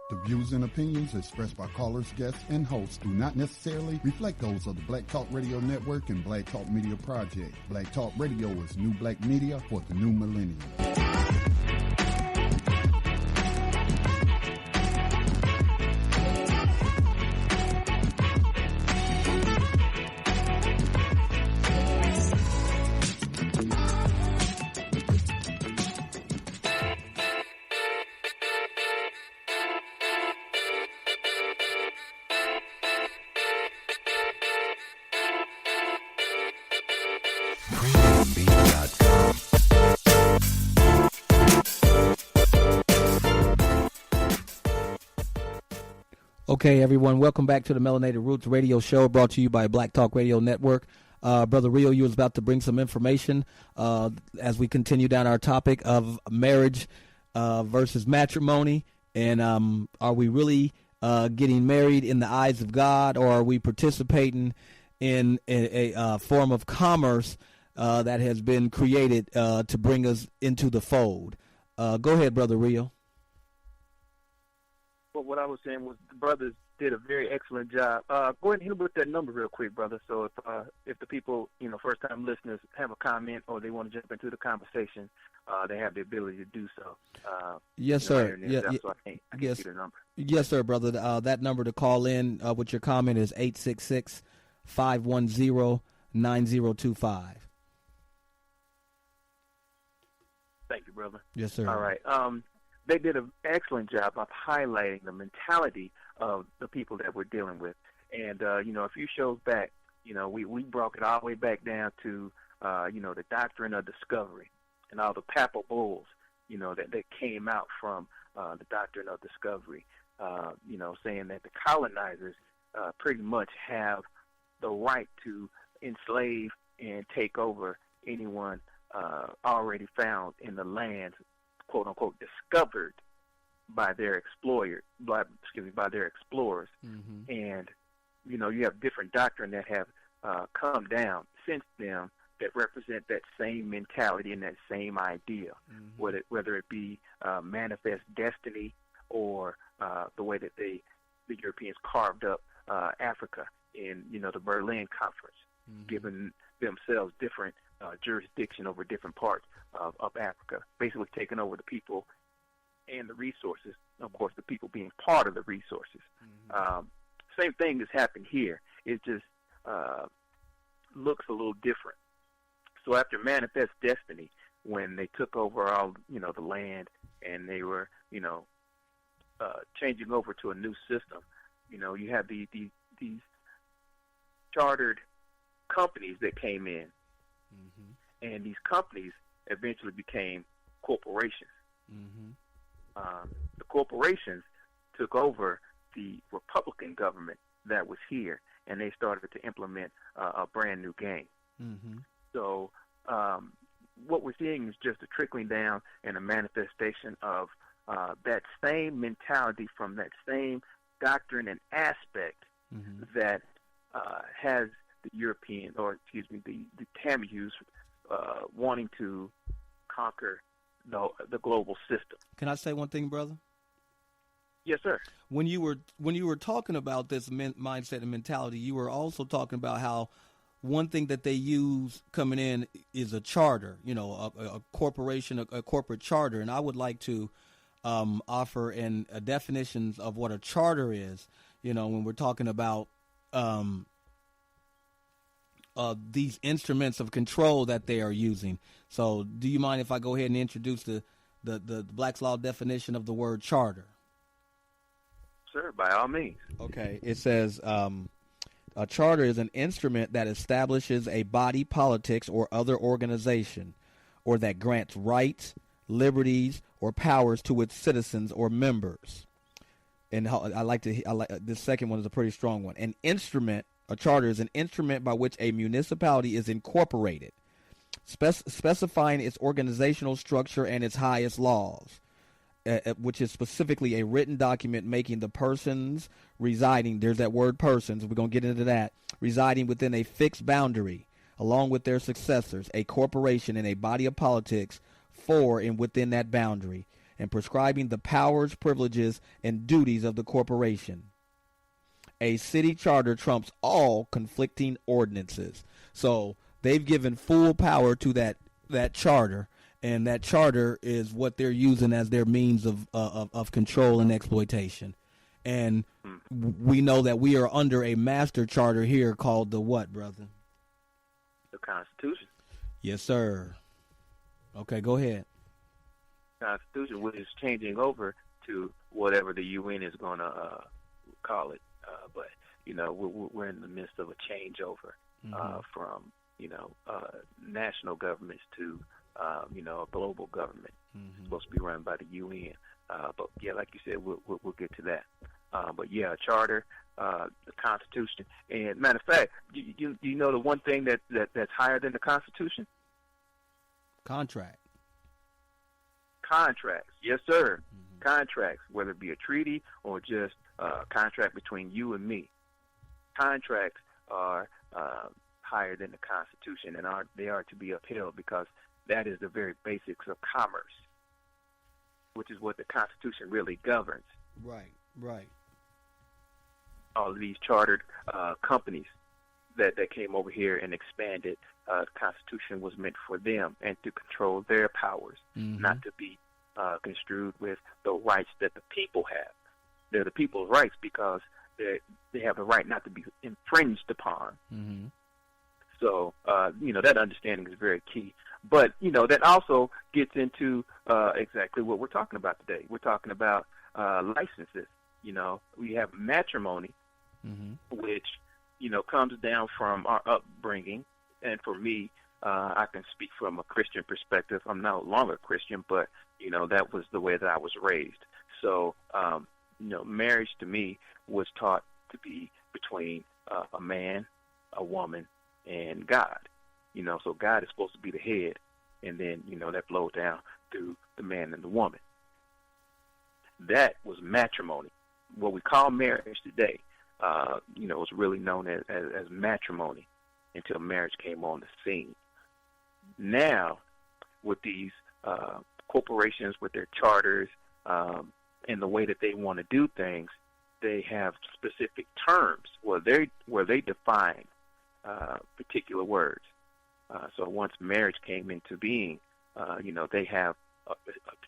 The views and opinions expressed by callers, guests, and hosts do not necessarily reflect those of the Black Talk Radio Network and Black Talk Media Project. Black Talk Radio is new black media for the new millennium. Okay, everyone, welcome back to the Melanated Roots Radio Show, brought to you by Black Talk Radio Network. Brother Rio, you was about to bring some information as we continue down our topic of marriage versus matrimony, and are we really getting married in the eyes of God, or are we participating in a form of commerce that has been created to bring us into the fold? Go ahead, Brother Rio. Well, what I was saying was the brothers did a very excellent job. Go ahead and hit with that number real quick, brother. So if the people, first-time listeners have a comment or they want to jump into the conversation, they have the ability to do so. Yes, sir. So I can see the number. Yes, sir, brother. That number to call in with your comment is 866-510-9025. Thank you, brother. Yes, sir. All right. They did an excellent job of highlighting the mentality of the people that we're dealing with. And, a few shows back, we brought it all the way back down to, the doctrine of discovery and all the papal bulls, that came out from the doctrine of discovery, saying that the colonizers pretty much have the right to enslave and take over anyone already found in the lands, quote unquote, discovered by their by their explorers. Mm-hmm. And you have different doctrine that have come down since then that represent that same mentality and that same idea, Mm-hmm. whether it be manifest destiny or the way that the Europeans carved up Africa in the Berlin Conference, Mm-hmm. giving themselves different jurisdiction over different parts of Africa, basically taking over the people and the resources. Of course, the people being part of the resources. Mm-hmm. Same thing has happened here. It just looks a little different. So after Manifest Destiny, when they took over all the land and they were changing over to a new system, you have these chartered companies that came in, Mm-hmm. and these companies eventually became corporations. Mm-hmm. The corporations took over the Republican government that was here, and they started to implement a brand new game. Mm-hmm. So what we're seeing is just a trickling down and a manifestation of that same mentality from that same doctrine and aspect Mm-hmm. that has the European, or excuse me, the Tammuz wanting to conquer the global system. Can I say one thing, brother? Yes, sir. When you were talking about this mindset and mentality, you were also talking about how one thing that they use coming in is a charter, a corporation, a corporate charter. And I would like to offer definitions of what a charter is, when we're talking about these instruments of control that they are using. So do you mind if I go ahead and introduce the Black's Law definition of the word charter? Sir, by all means. Okay. It says a charter is an instrument that establishes a body, politics, or other organization, or that grants rights, liberties, or powers to its citizens or members. And I like this second one is a pretty strong one. A charter is an instrument by which a municipality is incorporated, specifying its organizational structure and its highest laws, which is specifically a written document making the persons residing, there's that word persons, we're going to get into that, residing within a fixed boundary, along with their successors, a corporation and a body of politics for and within that boundary, and prescribing the powers, privileges, and duties of the corporation. A city charter trumps all conflicting ordinances. So they've given full power to that charter, and that charter is what they're using as their means of control and exploitation. And we know that we are under a master charter here called the what, brother? The Constitution. Yes, sir. Okay, go ahead. Constitution, which is changing over to whatever the UN is going to call it. But we're in the midst of a changeover from national governments to a global government. Mm-hmm. Supposed to be run by the UN. But yeah, like you said, we'll get to that. But yeah, a charter, the Constitution, and matter of fact, you know the one thing that's higher than the Constitution? Contracts, yes, sir. Mm-hmm. Contracts, whether it be a treaty or just a contract between you and me. Contracts are higher than the Constitution, and they are to be upheld because that is the very basics of commerce, which is what the Constitution really governs. Right. All of these chartered companies that came over here and expanded, the Constitution was meant for them and to control their powers, not to be construed with the rights that the people have. They're the people's rights because they have the right not to be infringed upon. Mm-hmm. So, that understanding is very key. But, that also gets into exactly what we're talking about today. We're talking about licenses. We have matrimony, which, comes down from our upbringing. And for me, I can speak from a Christian perspective. I'm no longer Christian, but, that was the way that I was raised. So, marriage to me was taught to be between a man, a woman, and God. So God is supposed to be the head, and then, that flows down through the man and the woman. That was matrimony. What we call marriage today, was really known as matrimony until marriage came on the scene. Now, with these corporations, with their charters, and the way that they want to do things, they have specific terms where they define particular words. So once marriage came into being, they have a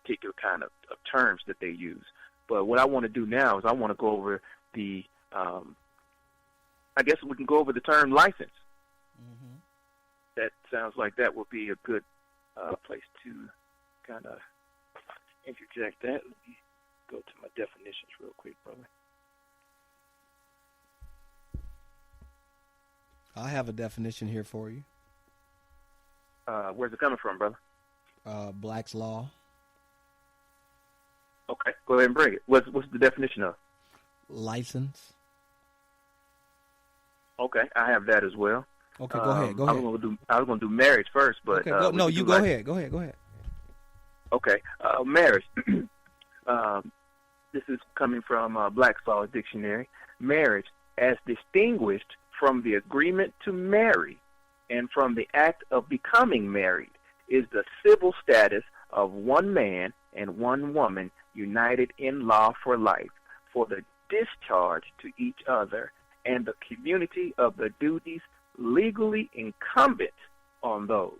particular kind of terms that they use. But what I want to do now is I want to go over the, I guess we can go over the term license. Mm-hmm. That sounds like that would be a good place to kind of interject that. Let me go to my definitions real quick, brother. I have a definition here for you. Where's it coming from, brother? Black's Law. Okay, go ahead and bring it. What's the definition of? License. Okay, I have that as well. Okay, go ahead. I was going to do marriage first, but okay, no, you go ahead. Go ahead. Okay, marriage. This is coming from Black's Law Dictionary. Marriage, as distinguished from the agreement to marry and from the act of becoming married, is the civil status of one man and one woman united in law for life, for the discharge to each other and the community of the duties legally incumbent on those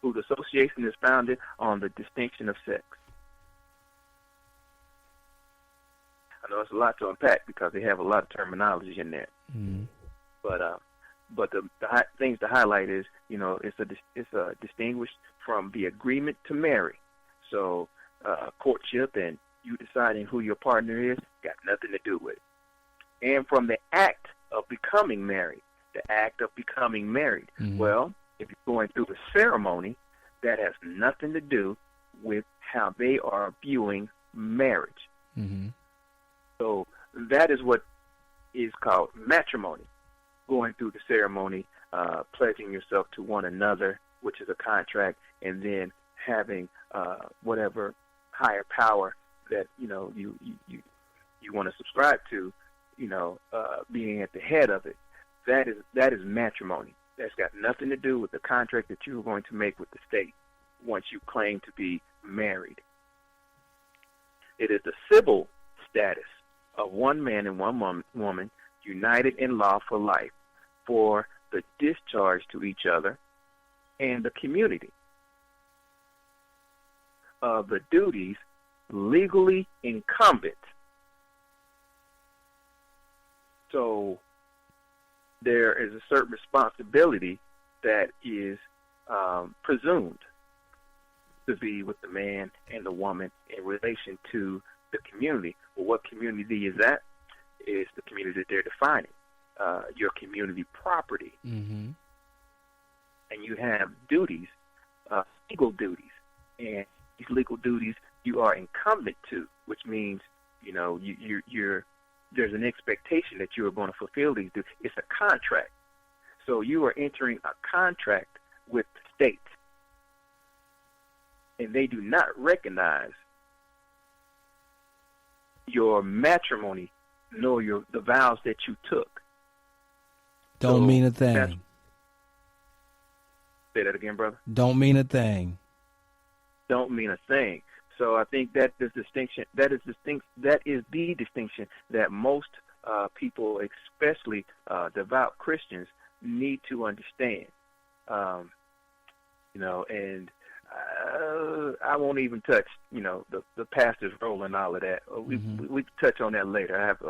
whose association is founded on the distinction of sex. I know it's a lot to unpack because they have a lot of terminology in there. Mm-hmm. But the things to highlight is, it's a distinguished from the agreement to marry. So courtship and you deciding who your partner is got nothing to do with it. And from the act of becoming married, the act of becoming married. Mm-hmm. Well, if you're going through the ceremony, that has nothing to do with how they are viewing marriage. Mm-hmm. So that is what is called matrimony. Going through the ceremony, pledging yourself to one another, which is a contract, and then having whatever higher power that you want to subscribe to, being at the head of it. That is matrimony. That's got nothing to do with the contract that you're going to make with the state once you claim to be married. It is the civil status of one man and one woman united in law for life, for the discharge to each other and the community of the duties legally incumbent. So there is a certain responsibility that is presumed to be with the man and the woman in relation to the community. Well, what community is that? It's the community that they're defining, your community property. Mm-hmm. And you have duties, legal duties. And these legal duties you are incumbent to, which means, you're there's an expectation that you are going to fulfill these duties. It's a contract. So you are entering a contract with the state. And they do not recognize your matrimony nor the vows that you took. Don't mean a thing. Say that again, brother. Don't mean a thing. Don't mean a thing. So I think that is distinction. That is the distinction that most people, especially devout Christians, need to understand. And I won't even touch, the pastor's role and all of that. We touch on that later. I have,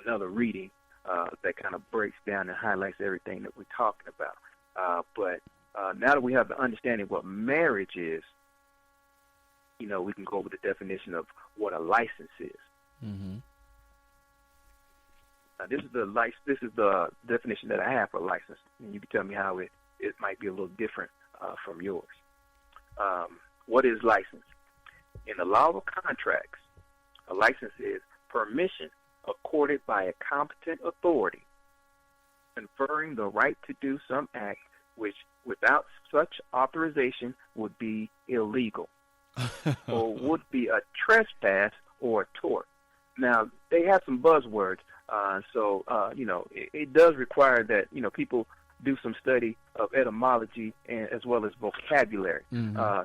another reading that kind of breaks down and highlights everything that we're talking about. But now that we have the understanding of what marriage is, we can go over the definition of what a license is. Mm-hmm. Now, this is the definition that I have for license, and you can tell me how it might be a little different from yours. What is license? In the law of contracts, a license is permission accorded by a competent authority conferring the right to do some act which, without such authorization, would be illegal or would be a trespass or a tort. Now, they have some buzzwords, so it does require that people do some study of etymology and as well as vocabulary,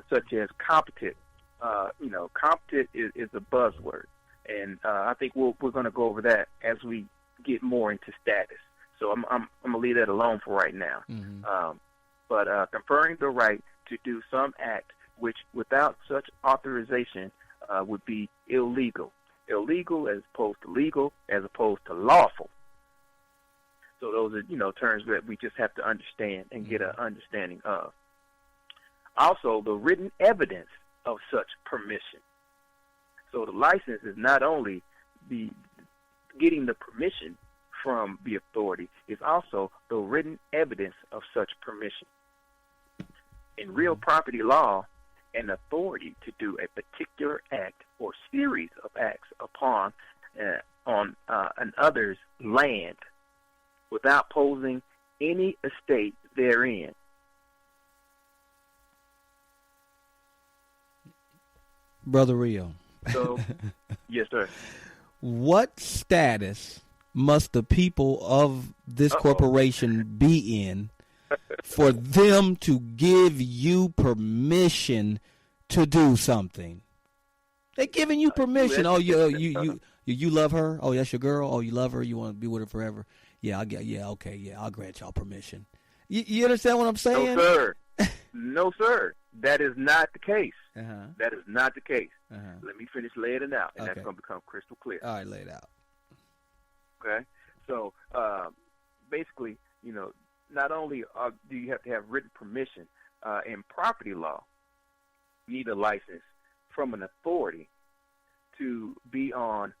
such as competent. Competent is a buzzword, and I think we're going to go over that as we get more into status. So I'm going to leave that alone for right now. But conferring the right to do some act which, without such authorization, would be illegal. Illegal as opposed to legal, as opposed to lawful. So those are, terms that we just have to understand and get an understanding of. Also, the written evidence of such permission. So the license is not only getting the permission from the authority, it's also the written evidence of such permission. In real property law, an authority to do a particular act or series of acts upon on an other's land without posing any estate therein. Brother Rio. So, yes, sir. What status must the people of this corporation be in for them to give you permission to do something? They're giving you permission. You love her. Oh, that's your girl. Oh, you love her. You want to be with her forever. Yeah, I'll grant y'all permission. You understand what I'm saying? No, sir. No, sir. That is not the case. That is not the case. Let me finish laying it out, and that's going to become crystal clear. All right, lay it out. Okay? So, basically, not only do you have to have written permission in property law, you need a license from an authority to be on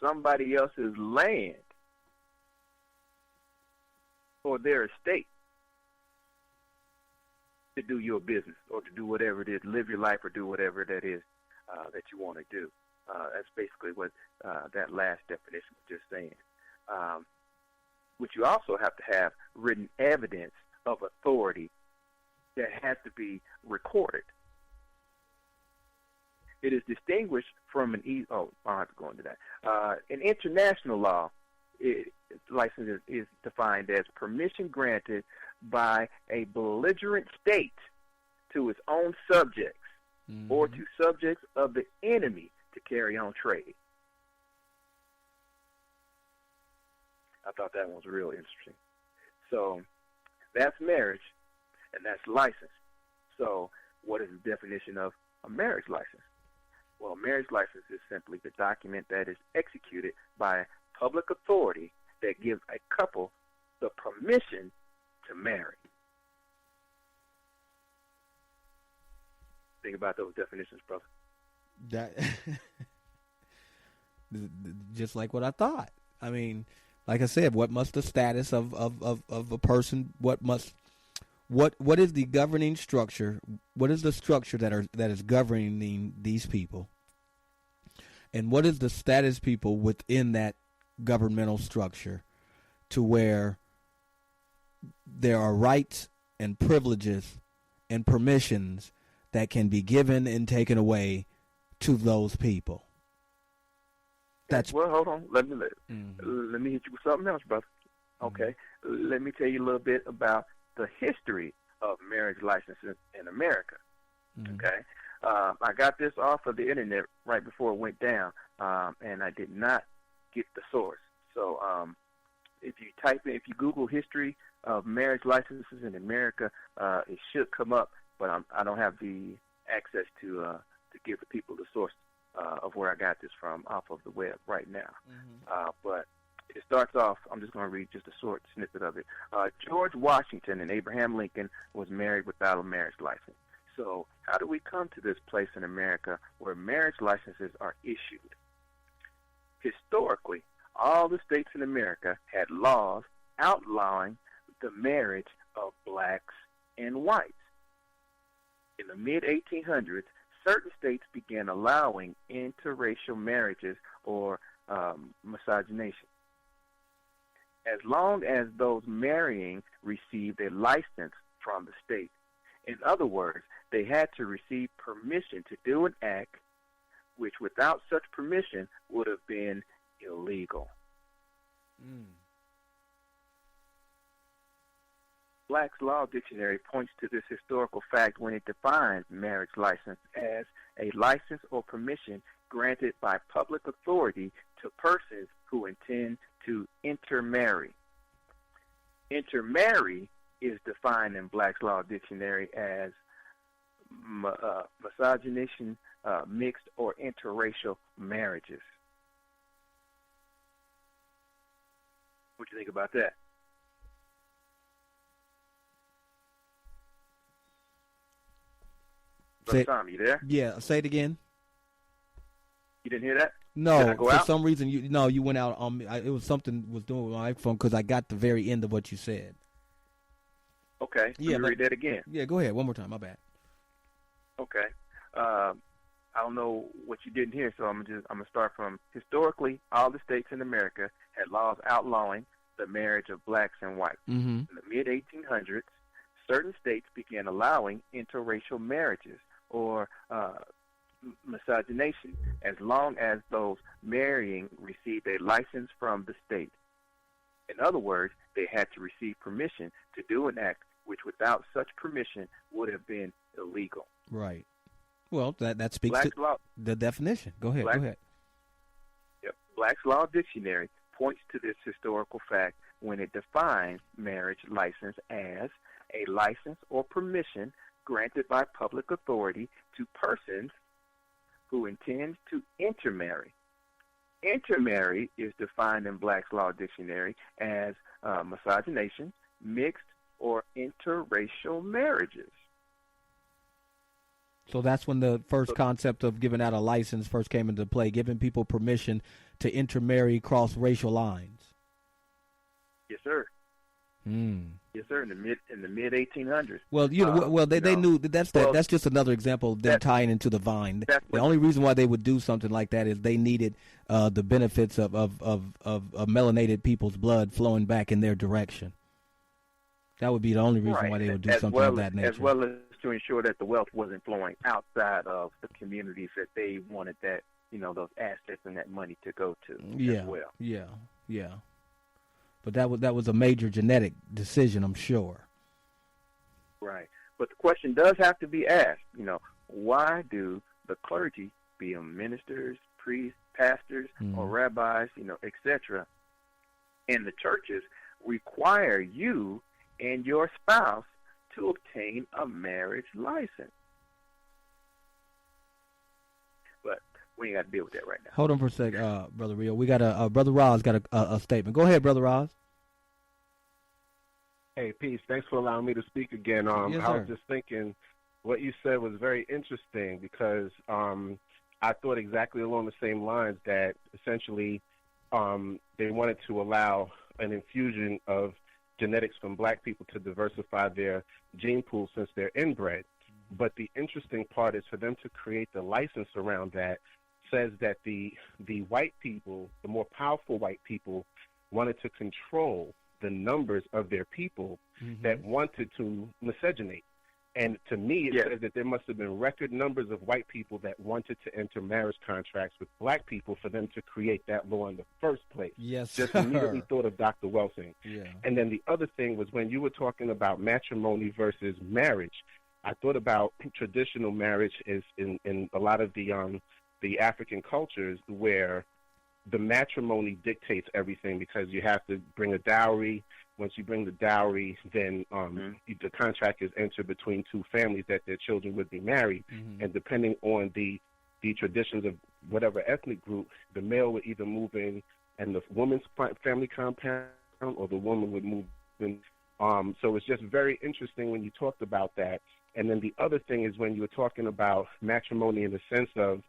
somebody else's land or their estate to do your business or to do whatever it is, live your life or do whatever that is that you want to do. That's basically what that last definition was just saying. But you also have to have written evidence of authority that has to be recorded. It is distinguished from I'll have to go into that. In international law, license is defined as permission granted by a belligerent state to its own subjects or to subjects of the enemy to carry on trade. I thought that one was real interesting. So that's marriage, and that's license. So what is the definition of a marriage license? Well, a marriage license is simply the document that is executed by public authority that gives a couple the permission to marry. Think about those definitions, brother. That just like what I thought. I mean, like I said, what must the status of a person? What is the governing structure? What is the structure that is governing these people? And what is the status people within that governmental structure, to where there are rights and privileges and permissions that can be given and taken away to those people? Well, hold on. Let me hit you with something else, brother. Okay. Let me tell you a little bit about the history of marriage licenses in America. Okay. I got this off of the internet right before it went down, and I did not get the source. So if you Google history of marriage licenses in America, it should come up, but I don't have the access to give the people the source of where I got this from off of the web right now. But it starts off, I'm just going to read just a short snippet of it. George Washington and Abraham Lincoln was married without a marriage license. So how do we come to this place in America where marriage licenses are issued? Historically, all the states in America had laws outlawing the marriage of blacks and whites. In the mid-1800s, certain states began allowing interracial marriages or miscegenation. as long as those marrying received a license from the state. In other words, they had to receive permission to do an act which without such permission would have been illegal. Black's Law Dictionary points to this historical fact when it defines marriage license as a license or permission granted by public authority to persons who intend to intermarry. Intermarry is defined in Black's Law Dictionary as miscegenation, mixed or interracial marriages. What do you think about that? Brother Tom, you there? Yeah, say it again. You didn't hear that? No, for some reason you went out on me. It was something was doing with my iPhone because I got the very end of what you said. Okay. Yeah, let me read that again. Yeah, go ahead. One more time. My bad. Okay. I don't know what you didn't hear, so I'm gonna start from historically. All the states in America had laws outlawing the marriage of blacks and whites. In the mid 1800s, certain states began allowing interracial marriages or miscegenation, as long as those marrying received a license from the state. In other words, they had to receive permission to do an act which without such permission would have been illegal. Right. Well, that speaks to the definition. Go ahead. Yep. Black's Law Dictionary points to this historical fact when it defines marriage license as a license or permission granted by public authority to persons who intend to intermarry. Intermarry is defined in Black's Law Dictionary as miscegenation, mixed, or interracial marriages. So that's when the first concept of giving out a license first came into play, giving people permission to intermarry cross racial lines. Yes, sir. Yes, sir. In the mid 1800s. Well, they knew that's just another example of them tying into the vine. The only reason why they would do something like that is they needed the benefits of melanated people's blood flowing back in their direction. That would be the only reason why they would do something of that nature. As well as to ensure that the wealth wasn't flowing outside of the communities that they wanted that, those assets and that money to go to as well. Yeah. But that was a major genetic decision, I'm sure. Right. But the question does have to be asked, why do the clergy, be them ministers, priests, pastors, or rabbis, etc., and the churches require you and your spouse to obtain a marriage license? But we ain't got to deal with that right now. Hold on for a sec, Brother Rio. We got Brother Roz got a statement. Go ahead, Brother Roz. Hey, peace. Thanks for allowing me to speak again. Yes, I was just thinking what you said was very interesting because I thought exactly along the same lines that essentially they wanted to allow an infusion of genetics from black people to diversify their gene pool since they're inbred. But the interesting part is for them to create the license around that says that the white people, the more powerful white people, wanted to control the numbers of their people that wanted to miscegenate. And to me, it says that there must have been record numbers of white people that wanted to enter marriage contracts with black people for them to create that law in the first place. Yes, Just immediately thought of Dr. Welsing. Yeah. And then the other thing was when you were talking about matrimony versus marriage, I thought about traditional marriage is in a lot of the African cultures where the matrimony dictates everything because you have to bring a dowry. Once you bring the dowry, then the contract is entered between two families that their children would be married. And depending on the traditions of whatever ethnic group, the male would either move in and the woman's family compound or the woman would move in. So it's just very interesting when you talked about that. And then the other thing is when you were talking about matrimony in the sense of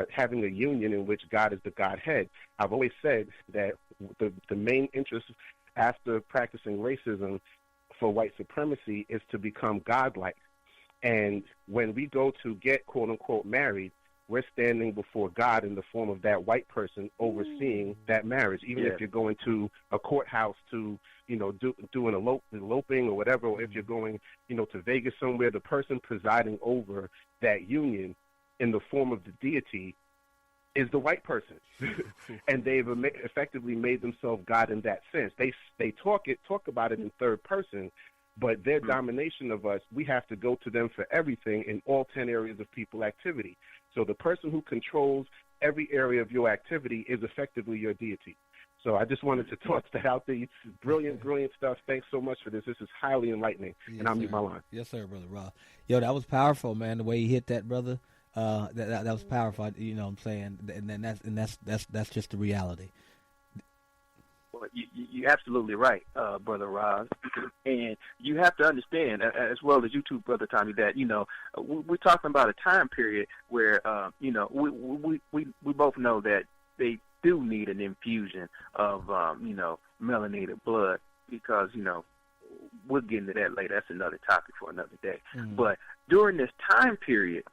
having a union in which God is the Godhead. I've always said that the main interest after practicing racism for white supremacy is to become godlike. And when we go to get, quote-unquote, married, we're standing before God in the form of that white person overseeing that marriage. Even if you're going to a courthouse to, do an eloping or whatever, or if you're going, to Vegas somewhere, the person presiding over that union in the form of the deity is the white person. And they've effectively made themselves God in that sense. They talk about it in third person, but their domination of us, we have to go to them for everything in all 10 areas of people activity. So the person who controls every area of your activity is effectively your deity. So I just wanted to toss that out there. Brilliant stuff. Thanks so much for this. This is highly enlightening. Yes, and I'll mute my line. Yes, sir, Brother Rob. Yo, that was powerful, man, the way he hit that, brother. That was powerful, you know what I'm saying? And that's just the reality. Well, you're absolutely right, Brother Roz. And you have to understand, as well as you too, Brother Tommy, that, we're talking about a time period where, we both know that they do need an infusion of, melanated blood because, we'll get into that later. That's another topic for another day. Mm-hmm. But during this time period,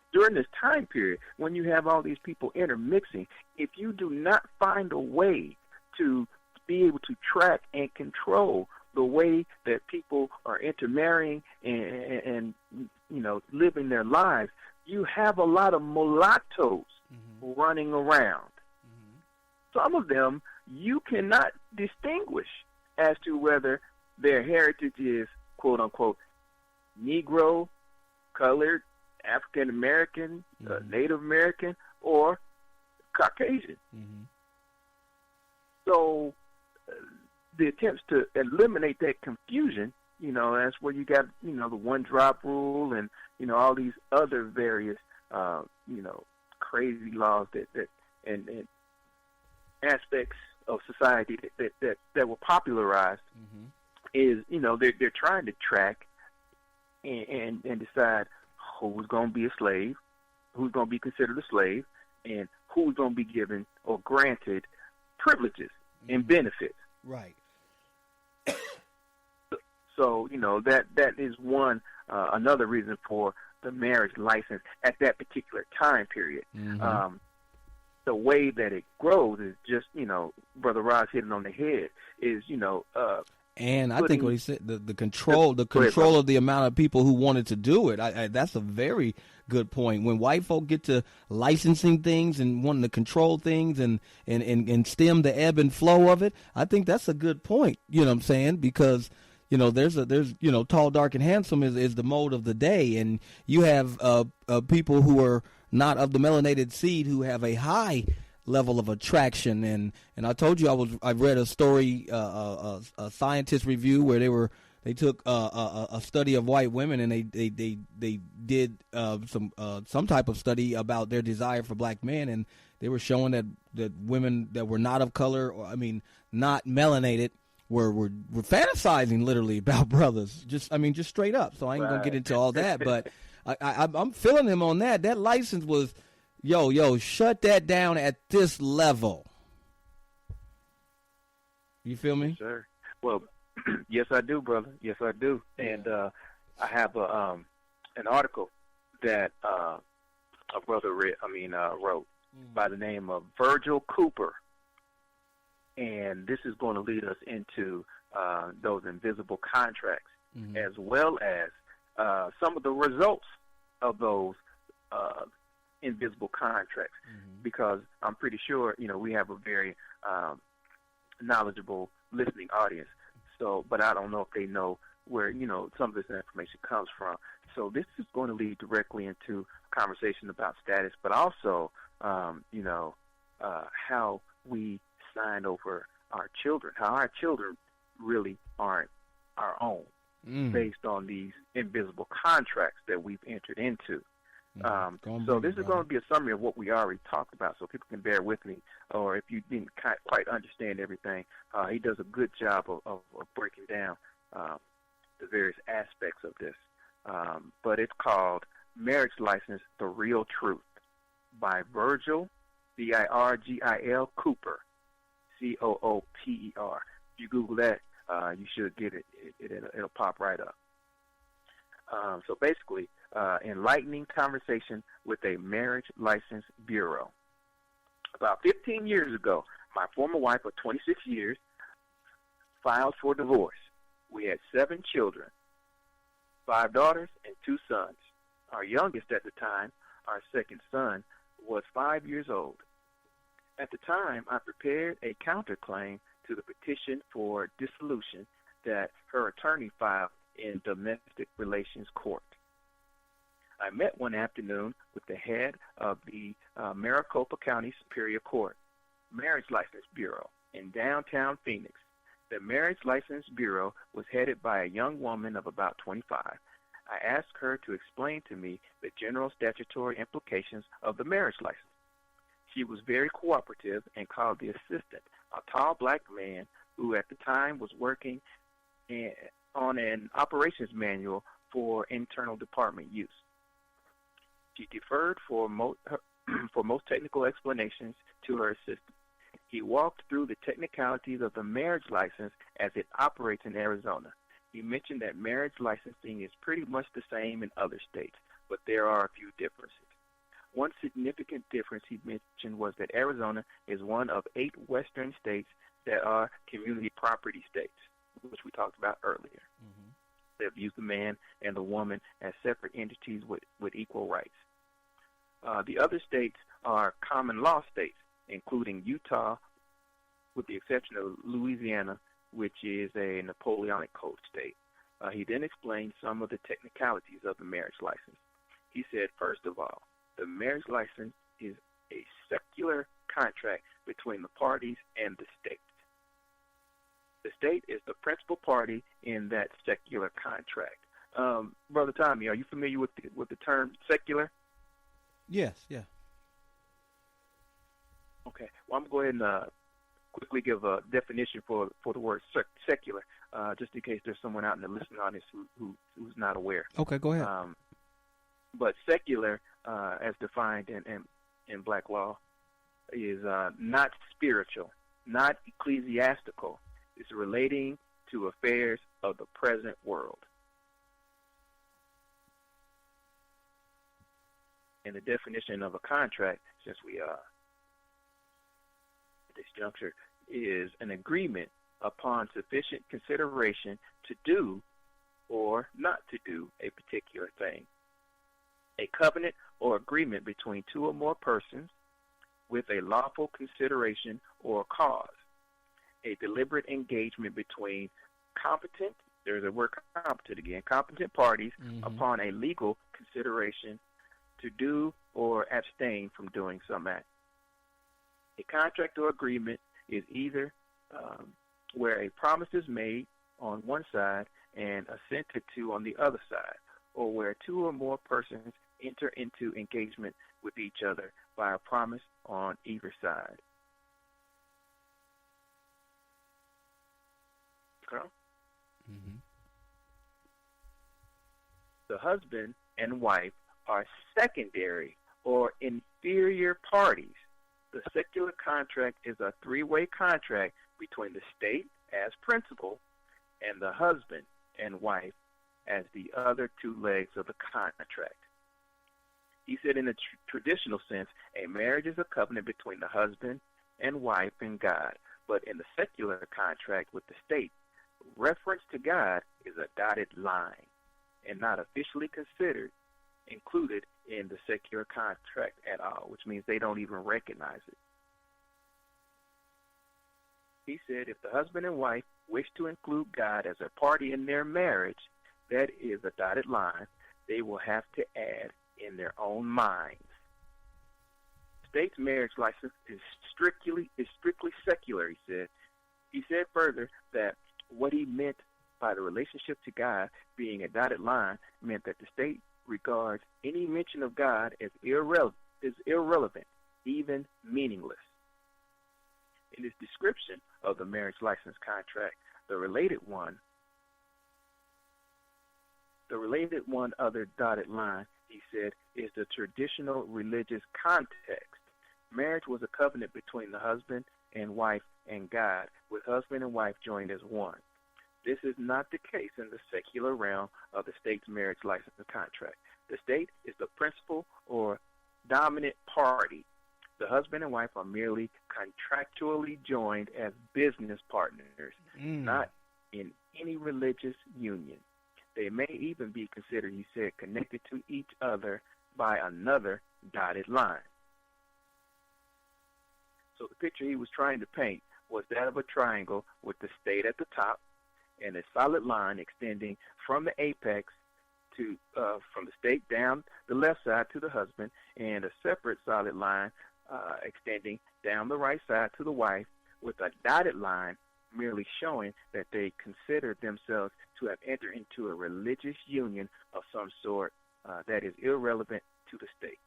when you have all these people intermixing, if you do not find a way to be able to track and control the way that people are intermarrying and living their lives, you have a lot of mulattoes running around. Some of them you cannot distinguish as to whether their heritage is, quote unquote, Negro, colored, African American, Native American, or Caucasian. So the attempts to eliminate that confusion, that's where you got, the one drop rule and, all these other various, crazy laws that and aspects of society that were popularized is, they're trying to track and decide who's going to be a slave, who's going to be considered a slave, and who's going to be given or granted privileges and benefits. Right. So, that is another reason for the marriage license at that particular time period. The way that it grows is just, Brother Ross hit it on the head, is, and I think what he said, the control of the amount of people who wanted to do it, that's a very good point. When white folk get to licensing things and wanting to control things and stem the ebb and flow of it, I think that's a good point. You know what I'm saying? Because there's tall, dark, and handsome is the mode of the day, and you have people who are not of the melanated seed who have a high level of attraction, and I told you I read a story, a scientist review where they took a study of white women and they did some type of study about their desire for black men, and they were showing that women that were not of color, or not melanated, were fantasizing literally about brothers, just straight up. So I ain't gonna get into all that, but I'm feeling him on that. That license was, yo, shut that down at this level. You feel me? Yes, sir. Well, yes, I do, brother. Yes, I do. And I have an article that a brother wrote by the name of Virgil Cooper. And this is going to lead us into those invisible contracts, as well as some of the results of those invisible contracts, because I'm pretty sure, we have a very knowledgeable listening audience. So, but I don't know if they know where, some of this information comes from. So this is going to lead directly into a conversation about status, but also, how we sign over our children, how our children really aren't our own, based on these invisible contracts that we've entered into. So this is going to be a summary of what we already talked about, so people can bear with me, or if you didn't quite understand everything, he does a good job of breaking down the various aspects of this. But it's called Marriage License, The Real Truth, by Virgil, Virgil Cooper, Cooper. If you Google that, you should get it. It'll pop right up. So basically, enlightening conversation with a marriage license bureau. About 15 years ago, my former wife of 26 years filed for divorce. We had 7 children, 5 daughters and 2 sons. Our youngest at the time, our second son, was 5 years old. At the time, I prepared a counterclaim to the petition for dissolution that her attorney filed in domestic relations court. I met one afternoon with the head of the Maricopa County Superior Court Marriage License Bureau in downtown Phoenix. The Marriage License Bureau was headed by a young woman of about 25. I asked her to explain to me the general statutory implications of the marriage license. She was very cooperative and called the assistant, a tall black man who at the time was working on an operations manual for internal department use. She deferred for most technical explanations to her assistant. He walked through the technicalities of the marriage license as it operates in Arizona. He mentioned that marriage licensing is pretty much the same in other states, but there are a few differences. One significant difference he mentioned was that Arizona is one of 8 western states that are community property states, which we talked about earlier. Mm-hmm. They view the man and the woman as separate entities with equal rights. The other states are common law states, including Utah, with the exception of Louisiana, which is a Napoleonic Code state. He then explained some of the technicalities of the marriage license. He said, first of all, the marriage license is a secular contract between the parties and the state. The state is the principal party in that secular contract. Brother Tommy, are you familiar with the term secular? Yes, yeah. Okay. Well, I'm going to go ahead and quickly give a definition for the word secular, just in case there's someone out in the listening audience who's not aware. Okay, go ahead. But secular, as defined in black law, is not spiritual, not ecclesiastical. It's relating to affairs of the present world. And the definition of a contract, since we at this juncture, is an agreement upon sufficient consideration to do or not to do a particular thing. A covenant or agreement between 2 or more persons with a lawful consideration or cause. A deliberate engagement between competent, there's a word competent again, competent parties upon a legal consideration to do or abstain from doing some act. A contract or agreement is either where a promise is made on one side and assented to on the other side, or where 2 or more persons enter into engagement with each other by a promise on either side. Okay? Mm-hmm. The husband and wife are secondary or inferior parties. The secular contract is a 3-way contract between the state as principal and the husband and wife as the other 2 legs of the contract. He said in the traditional sense, a marriage is a covenant between the husband and wife and God. But in the secular contract with the state, reference to God is a dotted line and not officially included in the secular contract at all, which means they don't even recognize it. He said if the husband and wife wish to include God as a party in their marriage, that is a dotted line they will have to add in their own minds. State's marriage license is strictly secular, he said. He said further that what he meant by the relationship to God being a dotted line meant that the state regards any mention of God as irrelevant, even meaningless. In his description of the marriage license contract, the related one other dotted line, he said, is the traditional religious context. Marriage was a covenant between the husband and wife and God, with husband and wife joined as one. This is not the case in the secular realm of the state's marriage license contract. The state is the principal or dominant party. The husband and wife are merely contractually joined as business partners, not in any religious union. They may even be considered, he said, connected to each other by another dotted line. So the picture he was trying to paint was that of a triangle with the state at the top and a solid line extending from the apex to from the stake down the left side to the husband, and a separate solid line extending down the right side to the wife, with a dotted line merely showing that they considered themselves to have entered into a religious union of some sort that is irrelevant to the state.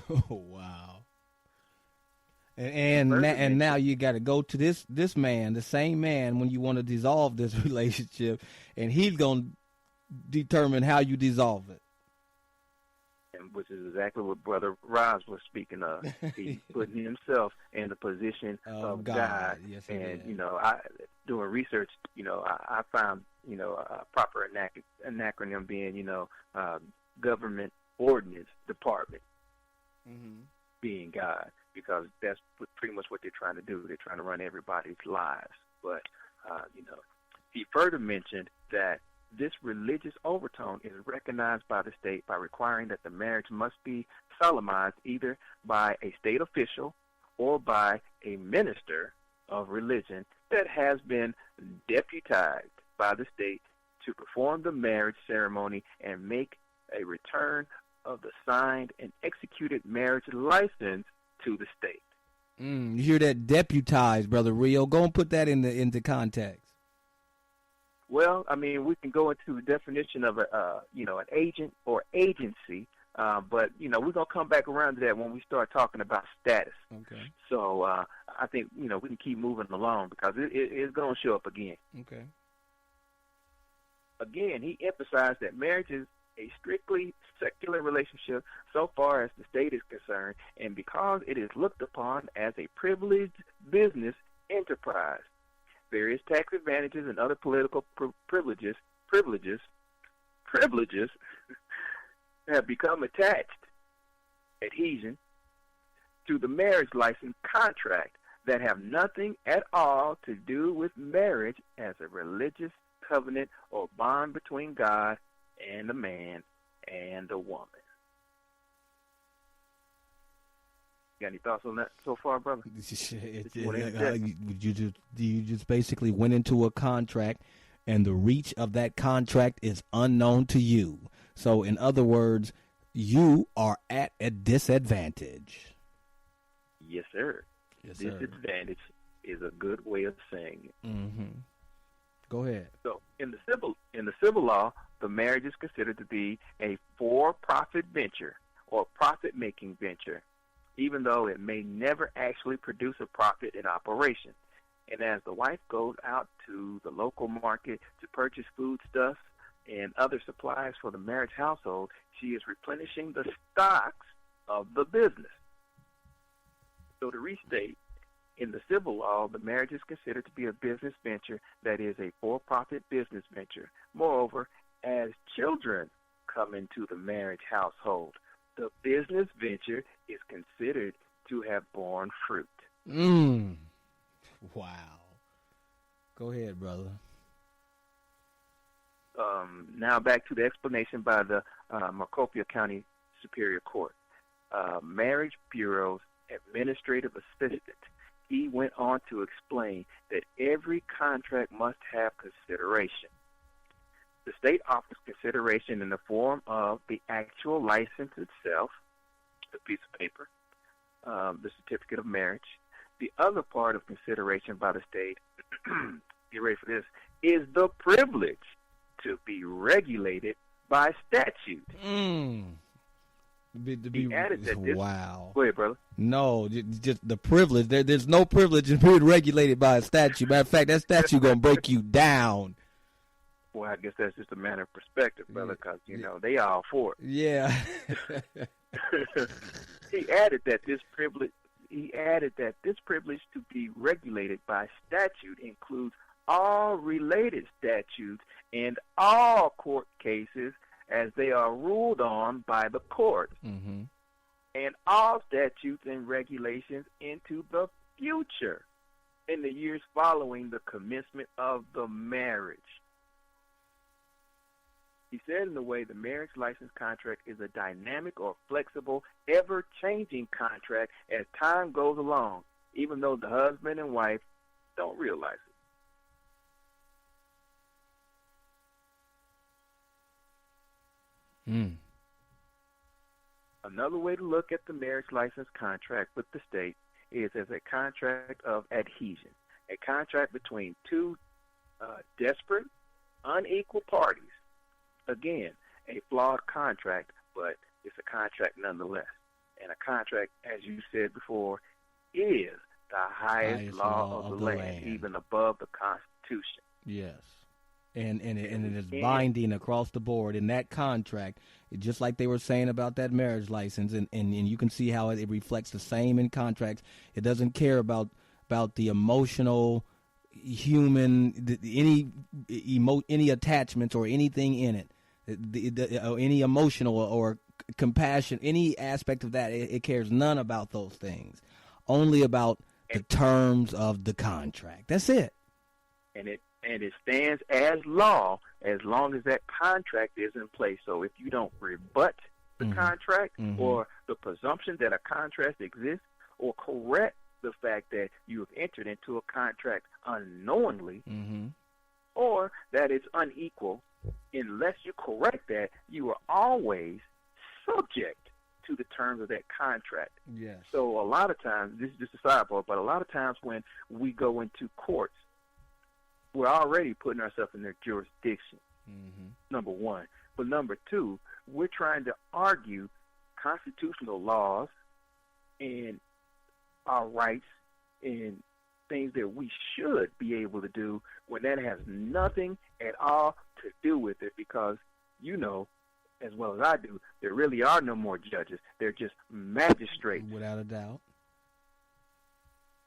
Oh, wow. And now you got to go to this man, the same man, when you want to dissolve this relationship, and he's going to determine how you dissolve it. And which is exactly what Brother Roz was speaking of. He's putting himself in the position of God. Yes, and, doing research, I found, a proper acronym being, Government Ordinance Department being God, because that's pretty much what they're trying to do. They're trying to run everybody's lives. But, he further mentioned that this religious overtone is recognized by the state by requiring that the marriage must be solemnized either by a state official or by a minister of religion that has been deputized by the state to perform the marriage ceremony and make a return of the signed and executed marriage license to the state. You hear that? Deputized, Brother Rio. Go and put that into context. Well, I mean, we can go into the definition of an agent or agency, but we're gonna come back around to that when we start talking about status. Okay. So I think we can keep moving along because it's gonna show up again. Okay. Again, he emphasized that marriage is a strictly secular relationship so far as the state is concerned, and because it is looked upon as a privileged business enterprise. Various tax advantages and other political privileges have become adhesion to the marriage license contract that have nothing at all to do with marriage as a religious covenant or bond between God and a man and a woman. Got any thoughts on that so far, brother? You just basically went into a contract, and the reach of that contract is unknown to you. So, in other words, you are at a disadvantage. Yes, sir. Yes, sir. Disadvantage is a good way of saying it. Mm-hmm. Go ahead. So, in the civil law, the marriage is considered to be a for-profit venture or profit-making venture, even though it may never actually produce a profit in operation. And as the wife goes out to the local market to purchase foodstuffs and other supplies for the marriage household, she is replenishing the stocks of the business. So to restate, in the civil law, the marriage is considered to be a business venture that is a for-profit business venture. Moreover, as children come into the marriage household, the business venture is considered to have borne fruit. Wow. Go ahead, brother. Now back to the explanation by the Maricopa County Superior Court. Marriage Bureau's administrative assistant, he went on to explain that every contract must have consideration. The state offers consideration in the form of the actual license itself, the piece of paper, the certificate of marriage. The other part of consideration by the state, get ready for this, is the privilege to be regulated by statute. He added that this, wow. Go ahead, brother. No, just the privilege. There's no privilege in being regulated by a statute. Matter of fact, that statute going to break you down. Well, I guess that's just a matter of perspective, brother, because, they all for it. Yeah. He added that this privilege to be regulated by statute includes all related statutes and all court cases as they are ruled on by the courts, and all statutes and regulations into the future in the years following the commencement of the marriage. He said in the way the marriage license contract is a dynamic or flexible, ever-changing contract as time goes along, even though the husband and wife don't realize it. Another way to look at the marriage license contract with the state is as a contract of adhesion, a contract between two desperate, unequal parties. Again, a flawed contract, but it's a contract nonetheless. And a contract, as you said before, is the highest law of the land, even above the Constitution. Yes. And it is binding across the board. In that contract, just like they were saying about that marriage license, and you can see how it reflects the same in contracts. It doesn't care about the emotional, human, any attachments or anything in it. Any emotional or compassion, any aspect of that, it cares none about those things. Only about the terms of the contract. That's it. And it stands as law as long as that contract is in place. So if you don't rebut the contract or the presumption that a contract exists or correct the fact that you have entered into a contract unknowingly or that it's unequal, unless you correct that, you are always subject to the terms of that contract. Yes. So a lot of times, this is just a sidebar, but a lot of times when we go into courts, we're already putting ourselves in their jurisdiction, number one. But number two, we're trying to argue constitutional laws and our rights and things that we should be able to do when that has nothing at all to do with it, because you know as well as I do, there really are no more judges. They're just magistrates. Without a doubt.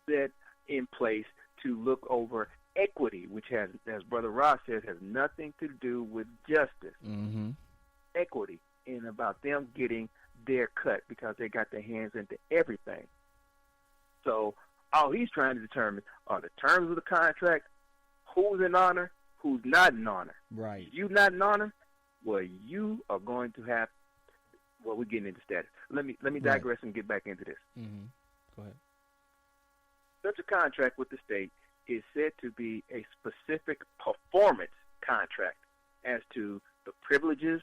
Set in place to look over equity, which has, as Brother Ross says, has nothing to do with justice. Equity, and about them getting their cut because they got their hands into everything. So all he's trying to determine are the terms of the contract, who's in honor, who's not in honor. Right. You not in honor, well, you are going to have. Well, we're getting into status. Let me digress and get back into this. Go ahead. Such a contract with the state is said to be a specific performance contract as to the privileges,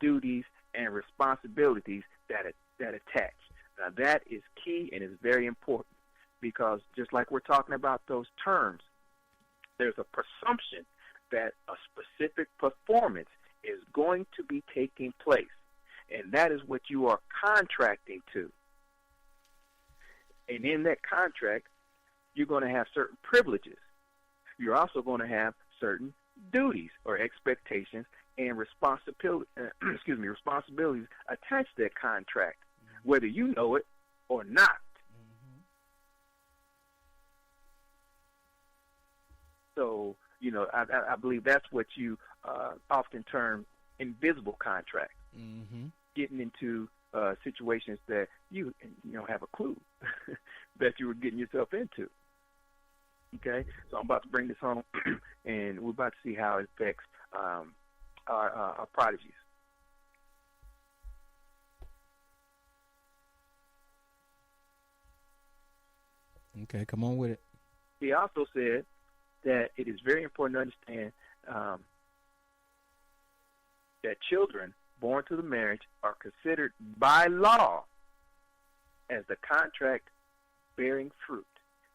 duties, and responsibilities that attach. Now, that is key and is very important because just like we're talking about those terms, there's a presumption that a specific performance is going to be taking place, and that is what you are contracting to. And in that contract, you're going to have certain privileges. You're also going to have certain duties or expectations and responsibilities attached to that contract, whether you know it or not. So, you know, I believe that's what you often term invisible contract. Getting into situations that you have a clue that you were getting yourself into. Okay, so I'm about to bring this home, and we're about to see how it affects our prodigies. Okay, come on with it. He also said that it is very important to understand that children born to the marriage are considered by law as the contract bearing fruit,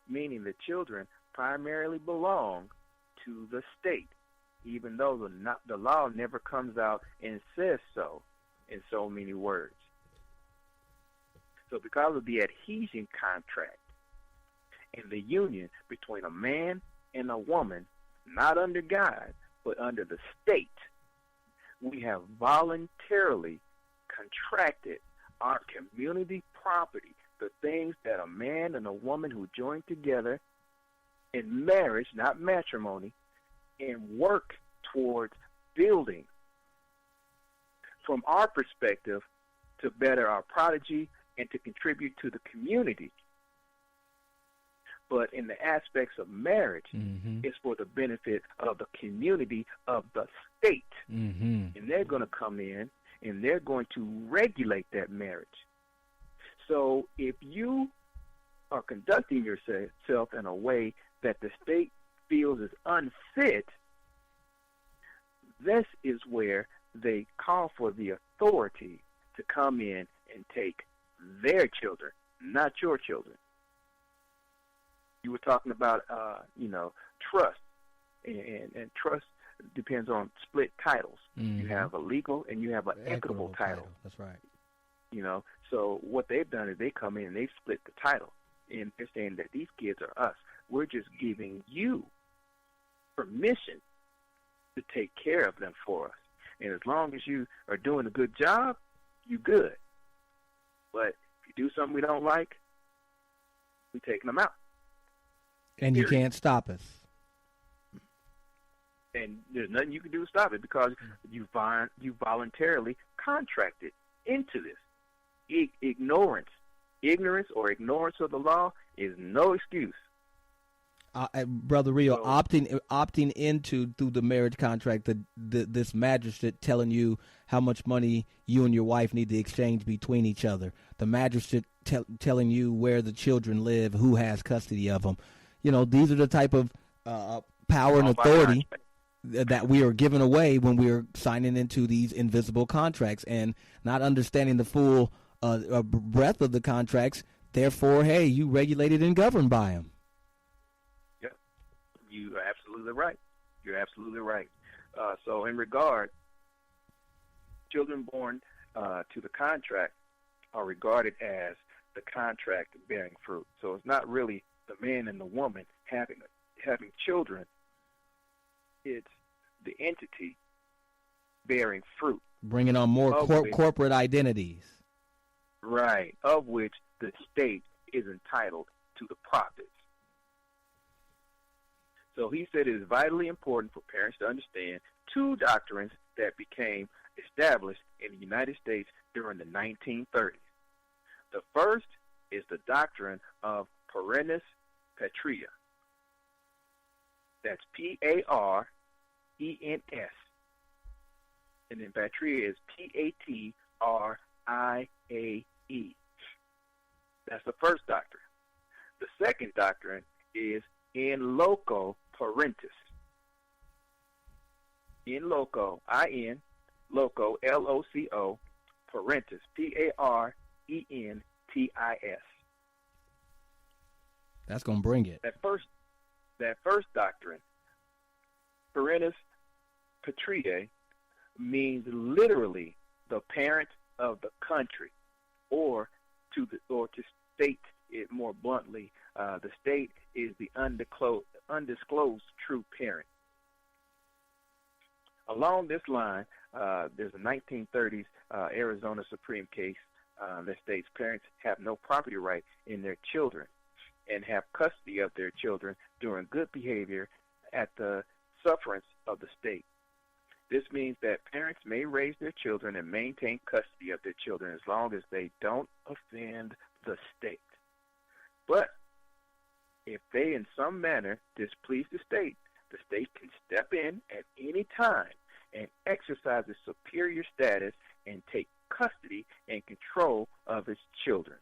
meaning the children primarily belong to the state, even though the law never comes out and says so in so many words. So because of the adhesion contract and the union between a man and a woman, not under God, but under the state, we have voluntarily contracted our community property, the things that a man and a woman who join together in marriage, not matrimony, and work towards building, from our perspective, to better our prodigy and to contribute to the community. But in the aspects of marriage, it's for the benefit of the community, of the state. And they're going to come in and they're going to regulate that marriage. So if you are conducting yourself in a way that the state feels is unfit, this is where they call for the authority to come in and take their children, not your children. You were talking about, trust, and trust depends on split titles. You have a legal and you have an equitable title. That's right. So what they've done is they come in and they've split the title, and they're saying that these kids are us. We're just giving you permission to take care of them for us. And as long as you are doing a good job, you good. But if you do something we don't like, we're taking them out. And you can't stop us. And there's nothing you can do to stop it because you voluntarily contracted into this. Ignorance or ignorance of the law is no excuse. Brother Rio, opting into through the marriage contract, this magistrate telling you how much money you and your wife need to exchange between each other. The magistrate telling you where the children live, who has custody of them. These are the type of power and authority that we are giving away when we are signing into these invisible contracts and not understanding the full breadth of the contracts. Therefore, hey, you regulated and governed by them. Yep, you are absolutely right. You're absolutely right. So in regard, children born to the contract are regarded as the contract bearing fruit. So it's not really the man and the woman having children. It's the entity bearing fruit. Bringing on more corporate identities. Right, of which the state is entitled to the profits. So he said it is vitally important for parents to understand two doctrines that became established in the United States during the 1930s. The first is the doctrine of parentis patria. That's Pareens. And then patria is Patriae. That's the first doctrine. The second doctrine is in loco parentis. In loco, I-N, loco, L-O-C-O, parentis, Parentis. That's going to bring it. That first doctrine, parentis patriae, means literally the parent of the country, or to state it more bluntly, the state is the undisclosed true parent. Along this line, there's a 1930s Arizona Supreme case that states parents have no property right in their children and have custody of their children during good behavior at the sufferance of the state. This means that parents may raise their children and maintain custody of their children as long as they don't offend the state. But if they in some manner displease the state can step in at any time and exercise its superior status and take custody and control of its children.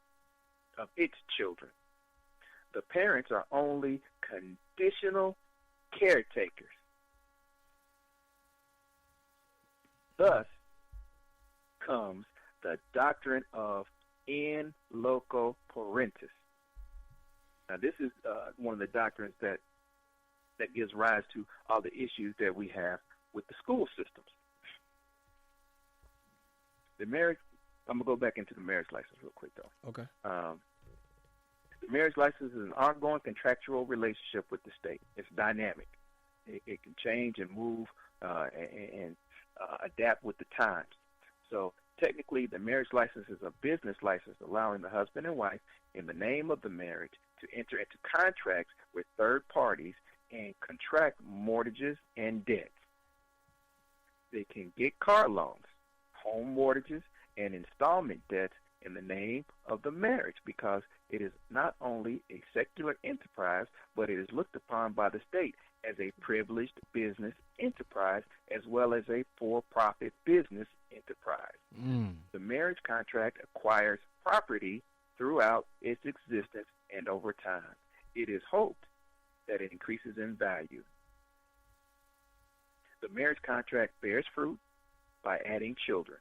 The parents are only conditional caretakers. Thus comes the doctrine of in loco parentis. Now, this is one of the doctrines that gives rise to all the issues that we have with the school systems. I'm going to go back into the marriage license real quick, though. Okay. The marriage license is an ongoing contractual relationship with the state. It's dynamic. It can change and move and adapt with the times. So technically, the marriage license is a business license allowing the husband and wife, in the name of the marriage, to enter into contracts with third parties and contract mortgages and debts. They can get car loans, home mortgages, and installment debts in the name of the marriage because it is not only a secular enterprise, but it is looked upon by the state as a privileged business enterprise as well as a for-profit business enterprise. The marriage contract acquires property throughout its existence and over time. It is hoped that it increases in value. The marriage contract bears fruit by adding children.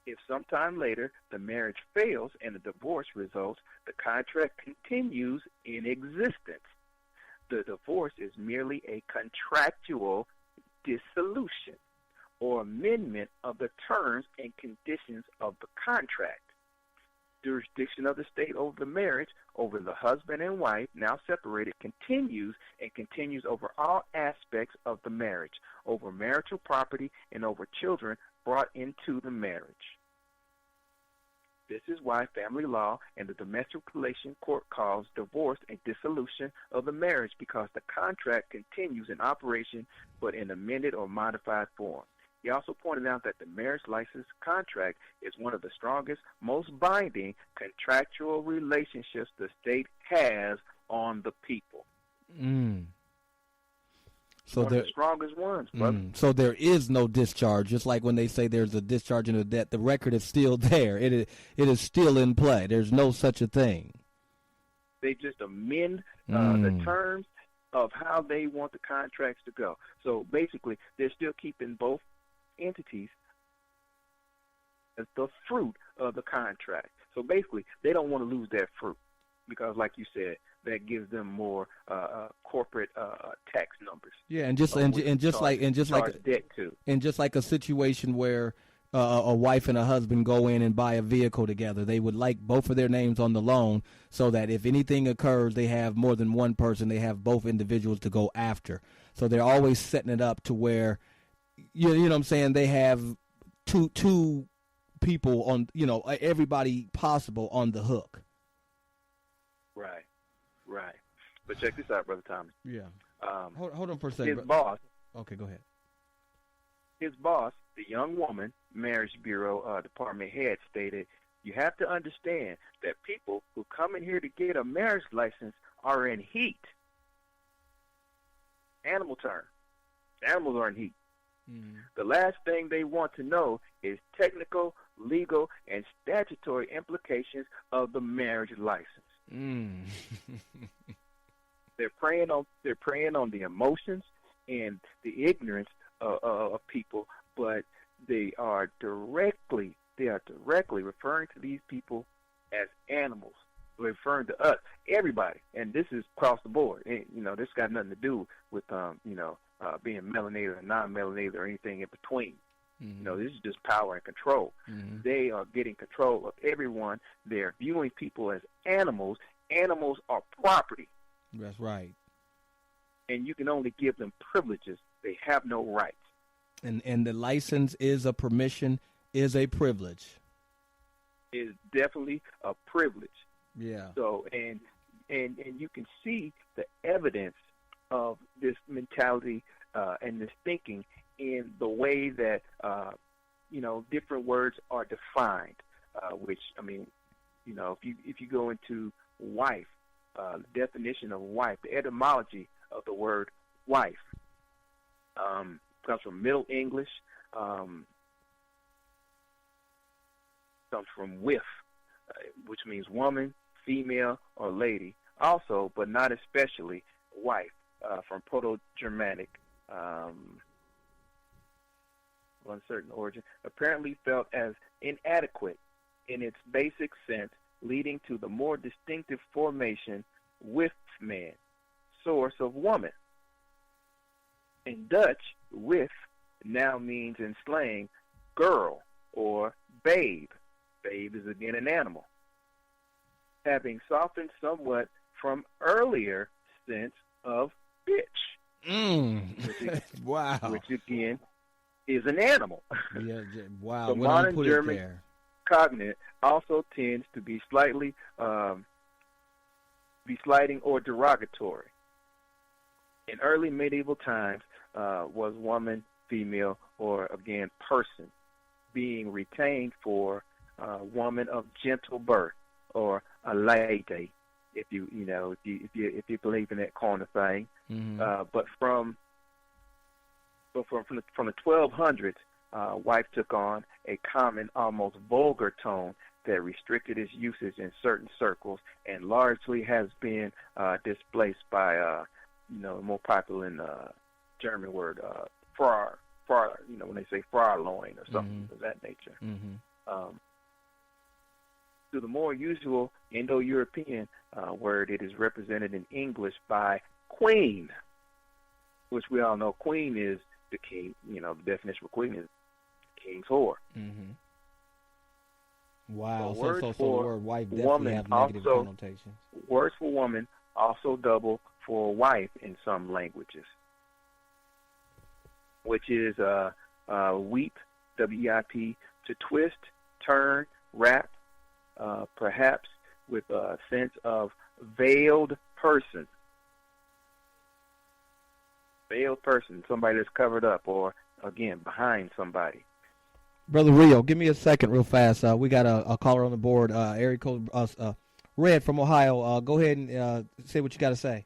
If sometime later the marriage fails and a divorce results, the contract continues in existence. The divorce is merely a contractual dissolution or amendment of the terms and conditions of the contract. Jurisdiction of the state over the marriage, over the husband and wife, now separated, continues over all aspects of the marriage, over marital property and over children brought into the marriage. This is why family law and the domestic relation court calls divorce a dissolution of the marriage, because the contract continues in operation but in amended or modified form. He also pointed out that the marriage license contract is one of the strongest, most binding contractual relationships the state has on the people. So one of the strongest ones, brother. So there is no discharge. Just like when they say there's a discharge in a debt, the record is still there. It is still in play. There's no such a thing. They just amend the terms of how they want the contracts to go. So basically, they're still keeping both entities as the fruit of the contract. So basically, they don't want to lose that fruit because, like you said, that gives them more corporate tax numbers. Yeah, and just like a situation where a wife and a husband go in and buy a vehicle together, they would like both of their names on the loan so that if anything occurs, they have more than one person. They have both individuals to go after. So they're always setting it up to where, you know what I'm saying, they have two people on, everybody possible on the hook. Right. But check this out, Brother Thomas. Yeah. Hold on for a second. His boss. Okay, go ahead. His boss, the young woman, Marriage Bureau department head, stated, "You have to understand that people who come in here to get a marriage license are in heat." Animal term. Animals are in heat. The last thing they want to know is technical, legal, and statutory implications of the marriage license. They're preying on the emotions and the ignorance of people, but they are directly referring to these people as animals. They're referring to us, everybody, and this is across the board. And, this got nothing to do with being melanated or non-melanated or anything in between. This is just power and control. They are getting control of everyone. They're viewing people as animals. Animals are property. That's right. And you can only give them privileges. They have no rights. And the license is a permission, is a privilege. It is definitely a privilege. Yeah. So and you can see the evidence of this mentality and this thinking in the way that different words are defined. Which, if you go into wife, the definition of wife, the etymology of the word wife comes from Middle English, comes from with, which means woman, female, or lady. Also, but not especially, wife, from Proto-Germanic, uncertain origin, apparently felt as inadequate in its basic sense, leading to the more distinctive formation with man, source of woman. In Dutch, with now means in slang girl or babe. Babe is again an animal. Having softened somewhat from earlier sense of bitch. Wow. Which again is an animal. Yeah, wow. The modern German cognate also tends to be slightly be slighting or derogatory. In early medieval times, was woman, female, or again person being retained for woman of gentle birth or a lady, if you believe in that kind of thing. Mm-hmm. But from the 1200s, wife took on a common, almost vulgar tone that restricted its usage in certain circles and largely has been displaced by more popular in German word Frau, when they say Fraulein or something of that nature. Mm-hmm. To the more usual Indo-European word, it is represented in English by queen, which we all know queen is the king. The definition of queen is king's whore. Mm-hmm. Wow. So the word wife definitely have negative connotations. Words for woman also double for wife in some languages, which is weep, W-E-I-P, to twist, turn, wrap, perhaps with a sense of veiled person. Veiled person, somebody that's covered up or, again, behind somebody. Brother Rio, give me a second real fast. We got a caller on the board, area code Red from Ohio. Go ahead and say what you got to say.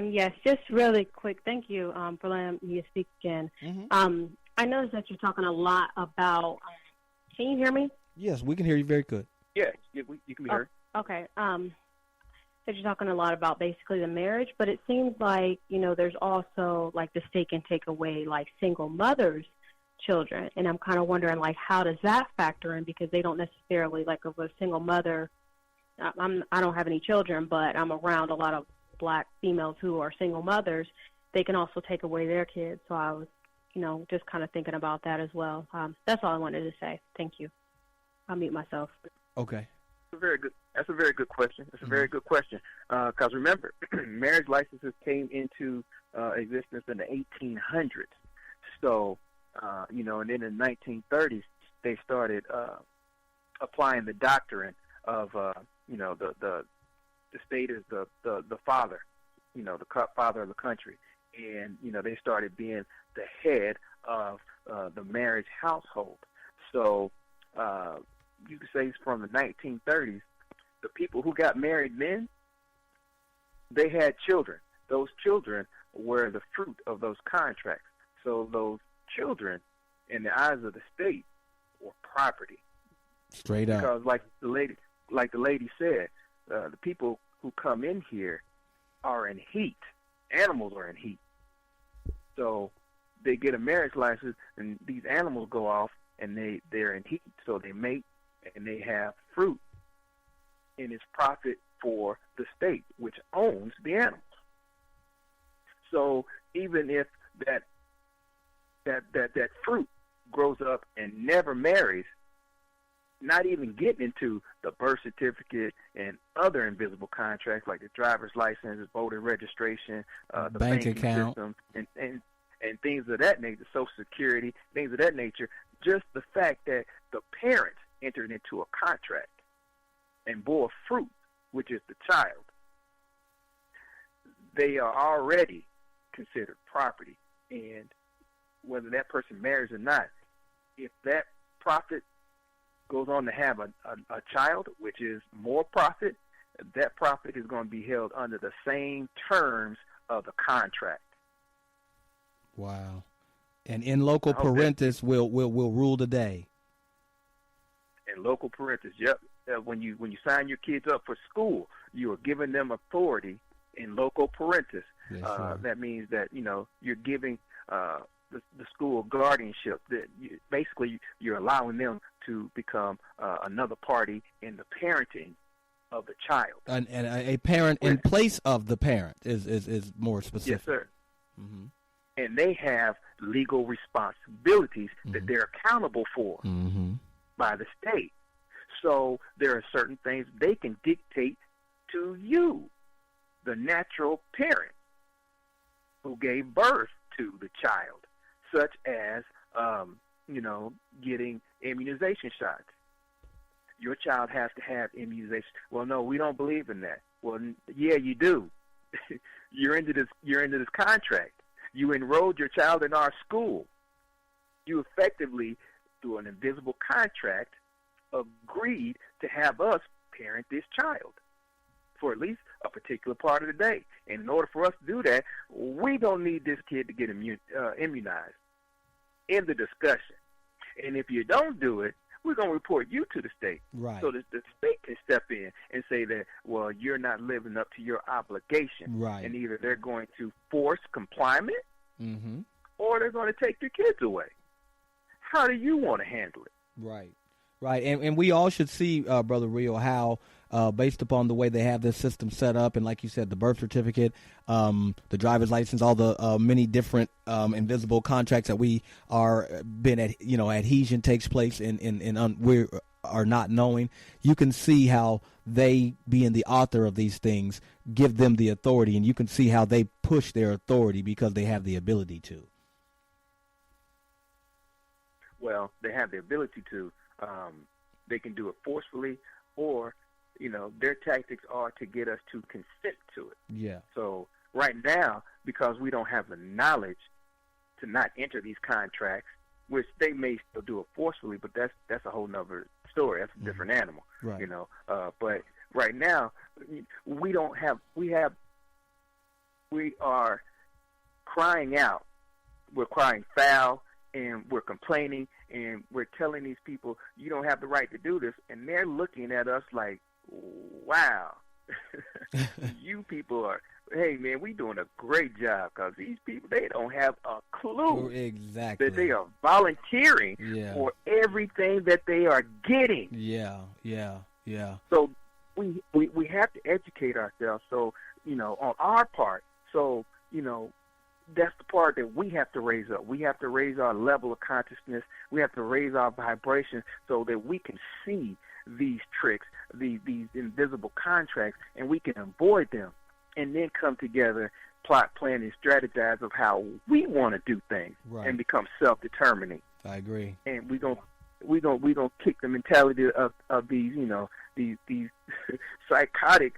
Yes, just really quick. Thank you for letting me speak again. Mm-hmm. I noticed that you're talking a lot about. Can you hear me? Yes, we can hear you very good. Yeah, you can be heard. Okay. So you're talking a lot about basically the marriage, but it seems like there's also like the state can take away like single mothers' children, and I'm kind of wondering like how does that factor in, because they don't necessarily like of a single mother. I don't have any children, but I'm around a lot of Black females who are single mothers. They can also take away their kids. So I was, just kind of thinking about that as well. That's all I wanted to say. Thank you. I'll mute myself. Okay. That's a very good question. That's a very good question. Because remember, marriage licenses came into existence in the 1800s. So, and then in the 1930s, they started applying the doctrine of, the state is the father, the father of the country. And, they started being the head of the marriage household. So you could say from the 1930s, the people who got married then, they had children. Those children were the fruit of those contracts. So those children, in the eyes of the state, were property. Straight up. Because like the lady said, the people who come in here are in heat. Animals are in heat. So they get a marriage license, and these animals go off, and they're in heat. So they mate, and they have fruit. And it's profit for the state, which owns the animals. So even if that fruit grows up and never marries, not even getting into the birth certificate and other invisible contracts like the driver's license, voter registration, the bank banking account, system, and things of that nature, Social Security, things of that nature. Just the fact that the parents entered into a contract and bore fruit, which is the child, they are already considered property. And whether that person marries or not, if that profit goes on to have a child, which is more profit, that profit is going to be held under the same terms of the contract. Wow. And in local parentis will rule the day. In local parentis, yep. When you sign your kids up for school, you are giving them authority in local parentis. Yes, that means that you're giving the school guardianship. That basically you're allowing them to become another party in the parenting of the child. And a parent in place of the parent is more specific. Yes, sir. Mm-hmm. And they have legal responsibilities that they're accountable for by the state. So there are certain things they can dictate to you, the natural parent who gave birth to the child, such as, getting immunization shots. your child has to have immunization. Well, no, we don't believe in that. Well, yeah, you do. You're into this contract. You enrolled your child in our school. You effectively, through an invisible contract, agreed to have us parent this child for at least a particular part of the day. And in order for us to do that, we don't need this kid to get immunized. In the discussion. And if you don't do it, we're going to report you to the state. Right. So that the state can step in and say that, well, you're not living up to your obligation. Right. And either they're going to force compliance Mm-hmm. or they're going to take your kids away. How do you want to handle it? Right. Right. And we all should see, Brother Rio, how based upon the way they have this system set up, and like you said, the birth certificate, the driver's license, all the many different invisible contracts that we are been at, adhesion takes place in we are not knowing. You can see how they, being the author of these things, give them the authority, and you can see how they push their authority because they have the ability to. Well, they have the ability to. They can do it forcefully, or, their tactics are to get us to consent to it. Yeah. So right now, because we don't have the knowledge to not enter these contracts, which they may still do it forcefully, but that's a whole nother story. That's a different animal. Right. But right now, we are crying out. We're crying foul, and we're complaining, and we're telling these people, you don't have the right to do this, and they're looking at us like, wow, you people are, hey, man, we doing a great job, because these people, they don't have a clue exactly that they are volunteering for everything that they are getting. Yeah. So we have to educate ourselves, so, on our part, so, that's the part that we have to raise up. We have to raise our level of consciousness. We have to raise our vibration so that we can see these tricks, these invisible contracts, and we can avoid them, and then come together, plot, plan, and strategize of how we want to do things, and become self-determining. I agree. And we gonna kick the mentality of these these psychotic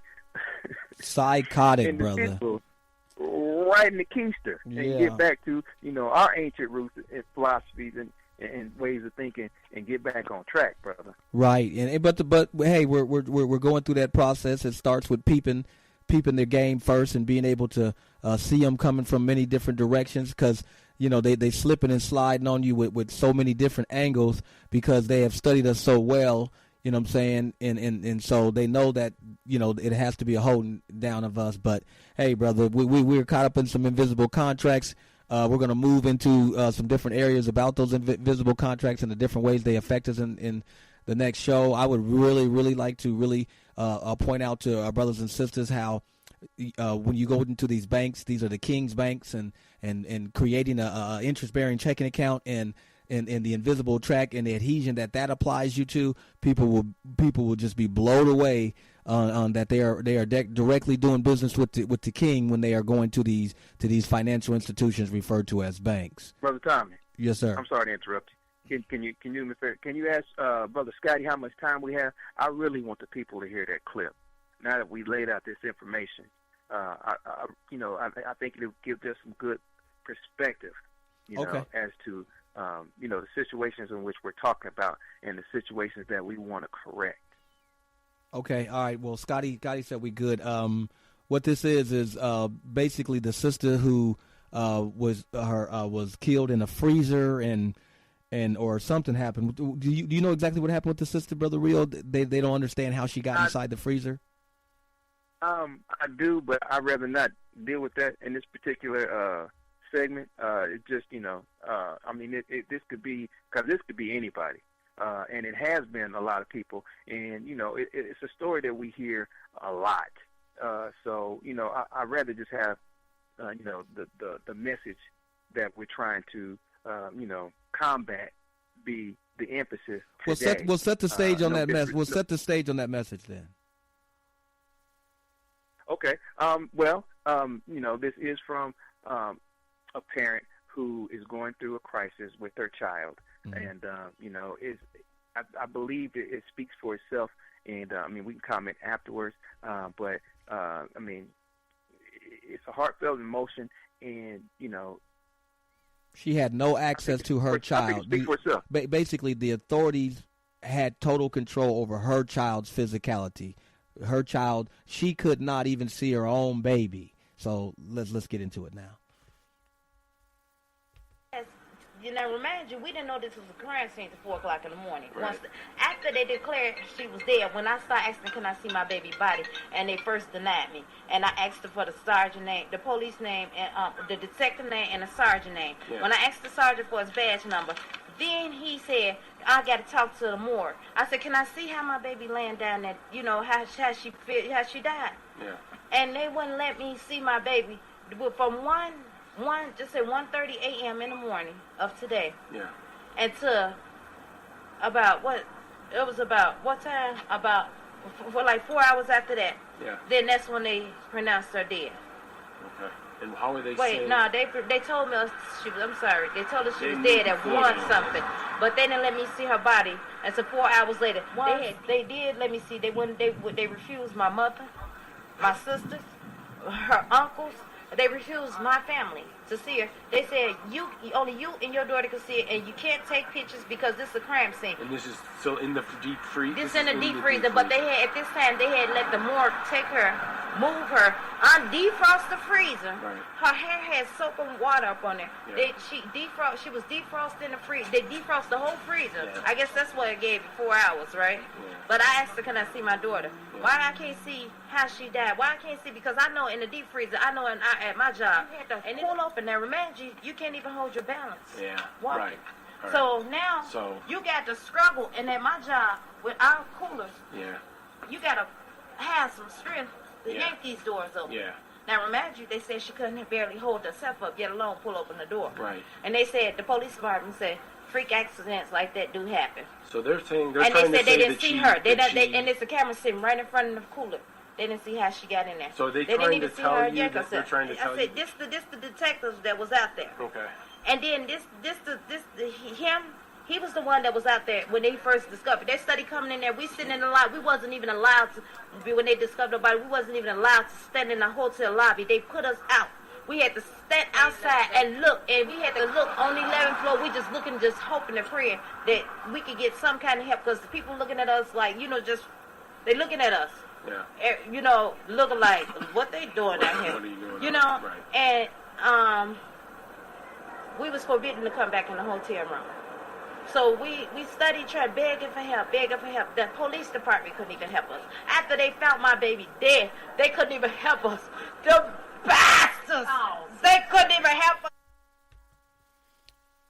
brother. Right in the keister, and get back to our ancient roots and philosophies and ways of thinking, and get back on track, brother. Right, but hey, we're going through that process. It starts with peeping their game first, and being able to see them coming from many different directions, because they slipping and sliding on you with so many different angles, because they have studied us so well. You know what I'm saying? And so they know that, it has to be a holding down of us. But, hey, brother, we're caught up in some invisible contracts. We're going to move into some different areas about those invisible contracts and the different ways they affect us in the next show. I would really, really like to really point out to our brothers and sisters how when you go into these banks, these are the king's banks, and creating a interest-bearing checking account and the invisible track and the adhesion that applies you to, people will just be blown away on that they are directly doing business with the king when they are going to these financial institutions referred to as banks. Brother Tommy. Yes, sir. I'm sorry to interrupt you. Can you ask Brother Scotty how much time we have? I really want the people to hear that clip. Now that we laid out this information, I think it'll give us some good perspective, as to the situations in which we're talking about and the situations that we want to correct. Okay, all right. Well, Scotty said we good. What this is basically the sister who was killed in a freezer and or something happened. Do you know exactly what happened with the sister, Brother Rio? They don't understand how she got inside the freezer. I do, but I'd rather not deal with that in this particular segment. It just, this could be, because this could be anybody, and it has been a lot of people, and it's a story that we hear a lot. So I'd rather just have the message that we're trying to combat be the emphasis today. We'll set the stage on that message. We'll set the stage on that message then. Okay. This is from a parent who is going through a crisis with their child, and I believe it speaks for itself, and I mean we can comment afterwards, but I mean it's a heartfelt emotion, and you know. She had no access to her child. I think it speaks for itself. Basically, the authorities had total control over her child's physicality. Her child, she could not even see her own baby. So let's get into it now. You know, remind you, we didn't know this was a crime scene at 4 o'clock in the morning. Right. After they declared she was dead, when I started asking, can I see my baby body, and they first denied me, and I asked her for the sergeant name, the police name, and the detective name, and the sergeant name. Yeah. When I asked the sergeant for his badge number, then he said, I got to talk to the morgue. I said, can I see how my baby laying down there, you know, how she died? Yeah. And they wouldn't let me see my baby from 1:30 a.m. in the morning of today. Yeah. Until about what time? About for like 4 hours after that. Yeah. Then that's when they pronounced her dead. Okay. And how are they saying? Wait, no, they told me she was. I'm sorry. They told her she was dead at 1 something, but they didn't let me see her body. And so 4 hours later, they did let me see. They refused my mother, my sisters, her uncles. They refused my family to see her. They said, only you and your daughter can see it, and you can't take pictures because this is a crime scene. And this is still in the deep freezer? This is in the deep freezer, but they had, at this time, they had let the morgue take her, move her, defrost the freezer. Right. Her hair had soap and water up on it. Yeah. She was defrosted in the freezer. They defrost the whole freezer. Yeah. I guess that's what it gave you, 4 hours, right? Yeah. But I asked her, can I see my daughter? Yeah. Why I can't see how she died? Why I can't see? Because I know in the deep freezer, I know at my job, and pull open there, remind you, you can't even hold your balance. Yeah, walking. Right. So now you got to struggle, and at my job with our coolers, you got to have some strength to yank these doors open. Yeah. Now, remind you, they said she couldn't barely hold herself up, yet alone pull open the door. Right. And they said, the police department said, freak accidents like that do happen. So they're saying, and they said they didn't see her. And it's a camera sitting right in front of the cooler. They didn't see how she got in there. So they trying to tell you that they're trying to tell you? I said, this the detectives that was out there. Okay. And then him, he was the one that was out there when they first discovered. They started coming in there. We sitting in the lobby. We wasn't even allowed to, when they discovered the body, we wasn't even allowed to stand in the hotel lobby. They put us out. We had to stand outside and look, and we had to look on the 11th floor. We just looking, just hoping and praying that we could get some kind of help, because the people looking at us like, you know, just, they looking at us. Yeah. You know, looking like, what they doing out here? What are you doing? You know, right. And we was forbidden to come back in the hotel room. So we studied, tried begging for help. The police department couldn't even help us. After they found my baby dead, they couldn't even help us. The bastards! Oh. They couldn't even help us.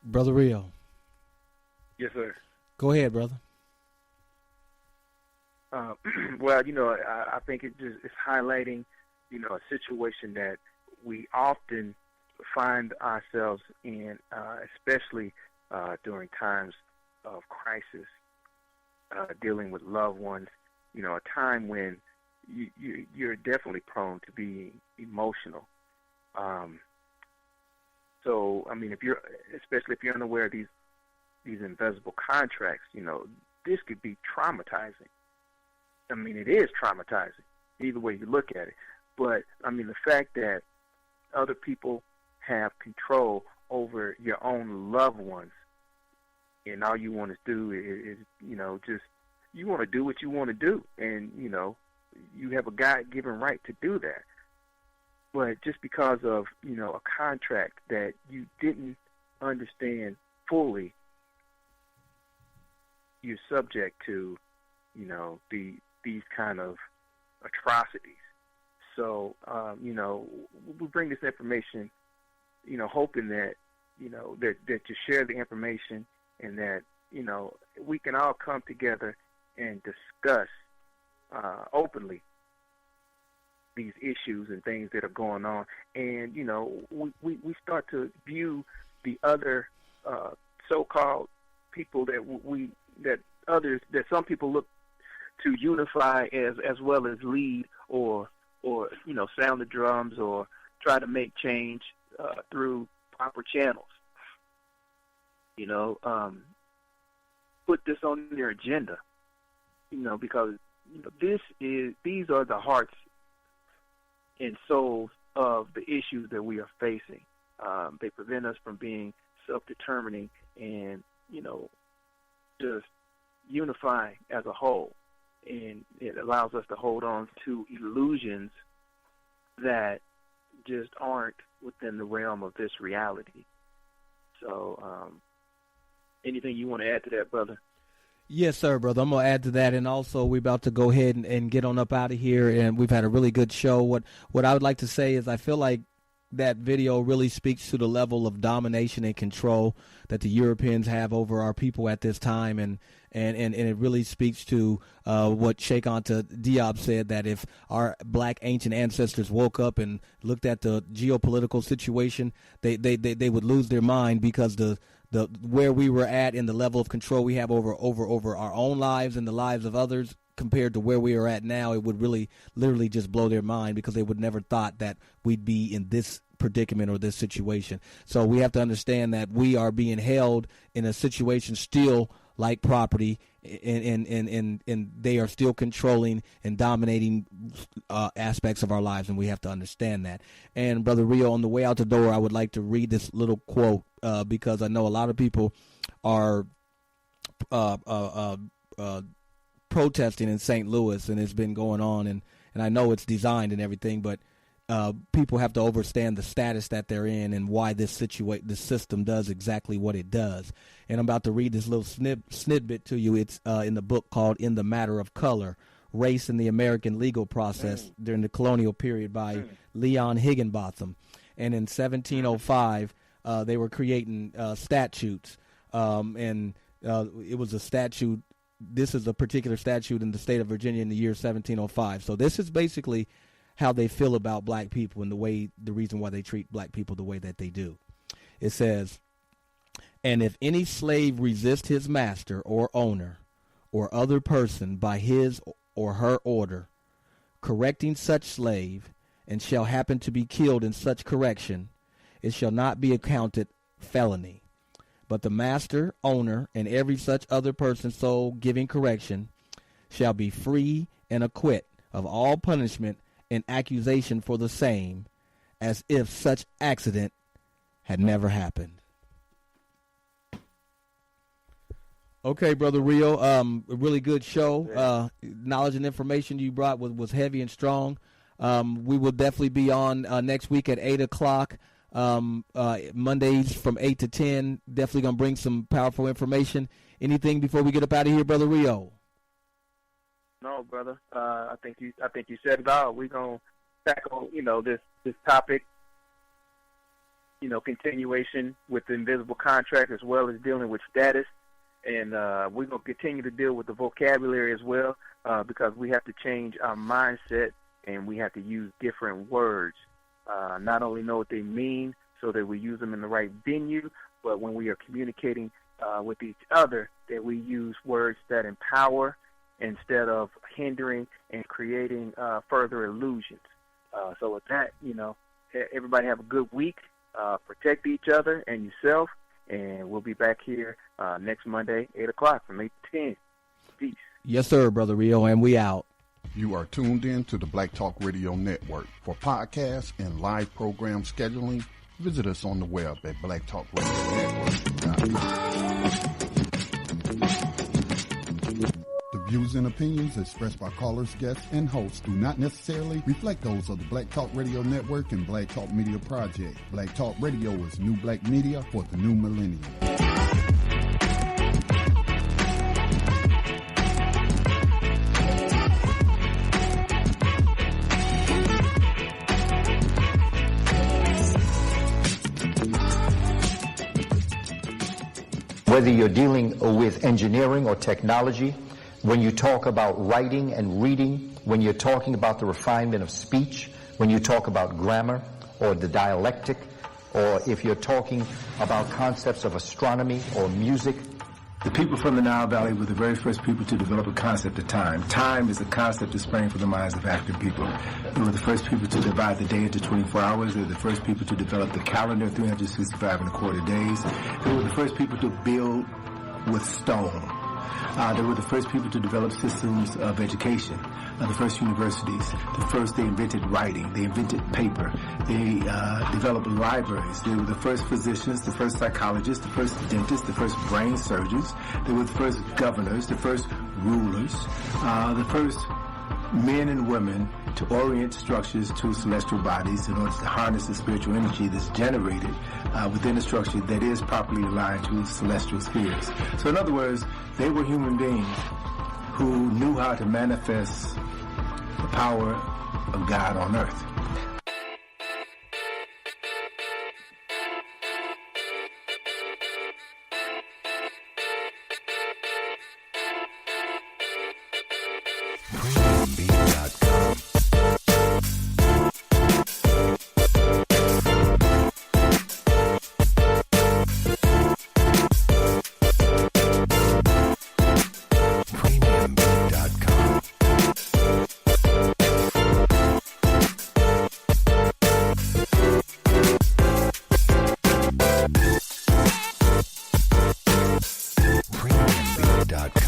Brother Rio. Yes, sir. Go ahead, brother. Well, you know, I think it's highlighting, you know, a situation that we often find ourselves in, especially during times of crisis, dealing with loved ones. You know, a time when you're definitely prone to be emotional. So, I mean, especially if you're unaware of these invisible contracts, you know, this could be traumatizing. I mean, it is traumatizing, either way you look at it. But, I mean, the fact that other people have control over your own loved ones, and all you want to do is, you know, just, you want to do what you want to do. And, you know, you have a God-given right to do that. But just because of, you know, a contract that you didn't understand fully, you're subject to, you know, these kind of atrocities. So, you know, we bring this information, you know, hoping that, you know, that you share the information, and that, you know, we can all come together and discuss openly these issues and things that are going on. And, you know, we start to view the other so-called people that some people look to unify as well as lead, or you know, sound the drums, or try to make change through proper channels. You know, put this on their agenda, because these are the hearts and souls of the issues that we are facing. They prevent us from being self-determining and, just unifying as a whole. And it allows us to hold on to illusions that just aren't within the realm of this reality. So, anything you want to add to that, brother? Yes, sir, brother. I'm going to add to that, and also we're about to go ahead and get on up out of here, and we've had a really good show. What I would like to say is I feel like that video really speaks to the level of domination and control that the Europeans have over our people at this time, and it really speaks to what Sheikh Anta Diop said, that if our black ancient ancestors woke up and looked at the geopolitical situation, they would lose their mind, because the where we were at and the level of control we have over our own lives and the lives of others compared to where we are at now, it would really literally just blow their mind, because they would never thought that we'd be in this predicament or this situation. So we have to understand that we are being held in a situation still like property, and they are still controlling and dominating aspects of our lives, and we have to understand that. And Brother Rio, on the way out the door, I would like to read this little quote, because I know a lot of people are protesting in St. Louis, and it's been going on, and I know it's designed and everything, but people have to understand the status that they're in and why this system does exactly what it does. And I'm about to read this little snippet to you. It's in the book called In the Matter of Color, Race in the American Legal Process During the Colonial Period by Leon Higginbotham. And in 1705, they were creating statutes, and it was a statute. This is a particular statute in the state of Virginia in the year 1705. So this is basically how they feel about black people and the reason why they treat black people the way that they do. It says, "And if any slave resist his master or owner or other person by his or her order, correcting such slave, and shall happen to be killed in such correction, it shall not be accounted felony. But the master, owner, and every such other person so giving correction shall be free and acquit of all punishment and accusation for the same, as if such accident had never happened." Okay, Brother Rio, a really good show. Knowledge and information you brought was heavy and strong. We will definitely be on next week at 8 o'clock. Mondays from 8 to 10. Definitely going to bring some powerful information. Anything before we get up out of here, Brother Rio? No, brother. I think you said it all. We're gonna tackle, this topic, continuation with the invisible contract, as well as dealing with status, and we're gonna continue to deal with the vocabulary as well, because we have to change our mindset and we have to use different words. Not only know what they mean so that we use them in the right venue, but when we are communicating with each other, that we use words that empower instead of hindering and creating further illusions. So with that, everybody have a good week. Protect each other and yourself, and we'll be back here next Monday, 8 o'clock from 8 to 10. Peace. Yes, sir, Brother Rio, and we out. You are tuned in to the Black Talk Radio Network. For podcasts and live program scheduling, visit us on the web at blacktalkradionetwork.com. The views and opinions expressed by callers, guests, and hosts do not necessarily reflect those of the Black Talk Radio Network and Black Talk Media Project. Black Talk Radio is new black media for the new millennium. Whether you're dealing with engineering or technology, when you talk about writing and reading, when you're talking about the refinement of speech, when you talk about grammar or the dialectic, or if you're talking about concepts of astronomy or music. The people from the Nile Valley were the very first people to develop a concept of time. Time is a concept that sprang from the minds of African people. They were the first people to divide the day into 24 hours. They were the first people to develop the calendar, 365 and a quarter days. They were the first people to build with stone. They were the first people to develop systems of education, the first universities. They invented writing. They invented paper. They developed libraries. They were the first physicians, the first psychologists, the first dentists, the first brain surgeons. They were the first governors, the first rulers, the first men and women to orient structures to celestial bodies in order to harness the spiritual energy that's generated within a structure that is properly aligned to celestial spheres. So in other words, they were human beings who knew how to manifest the power of God on earth. Premiumbeat.com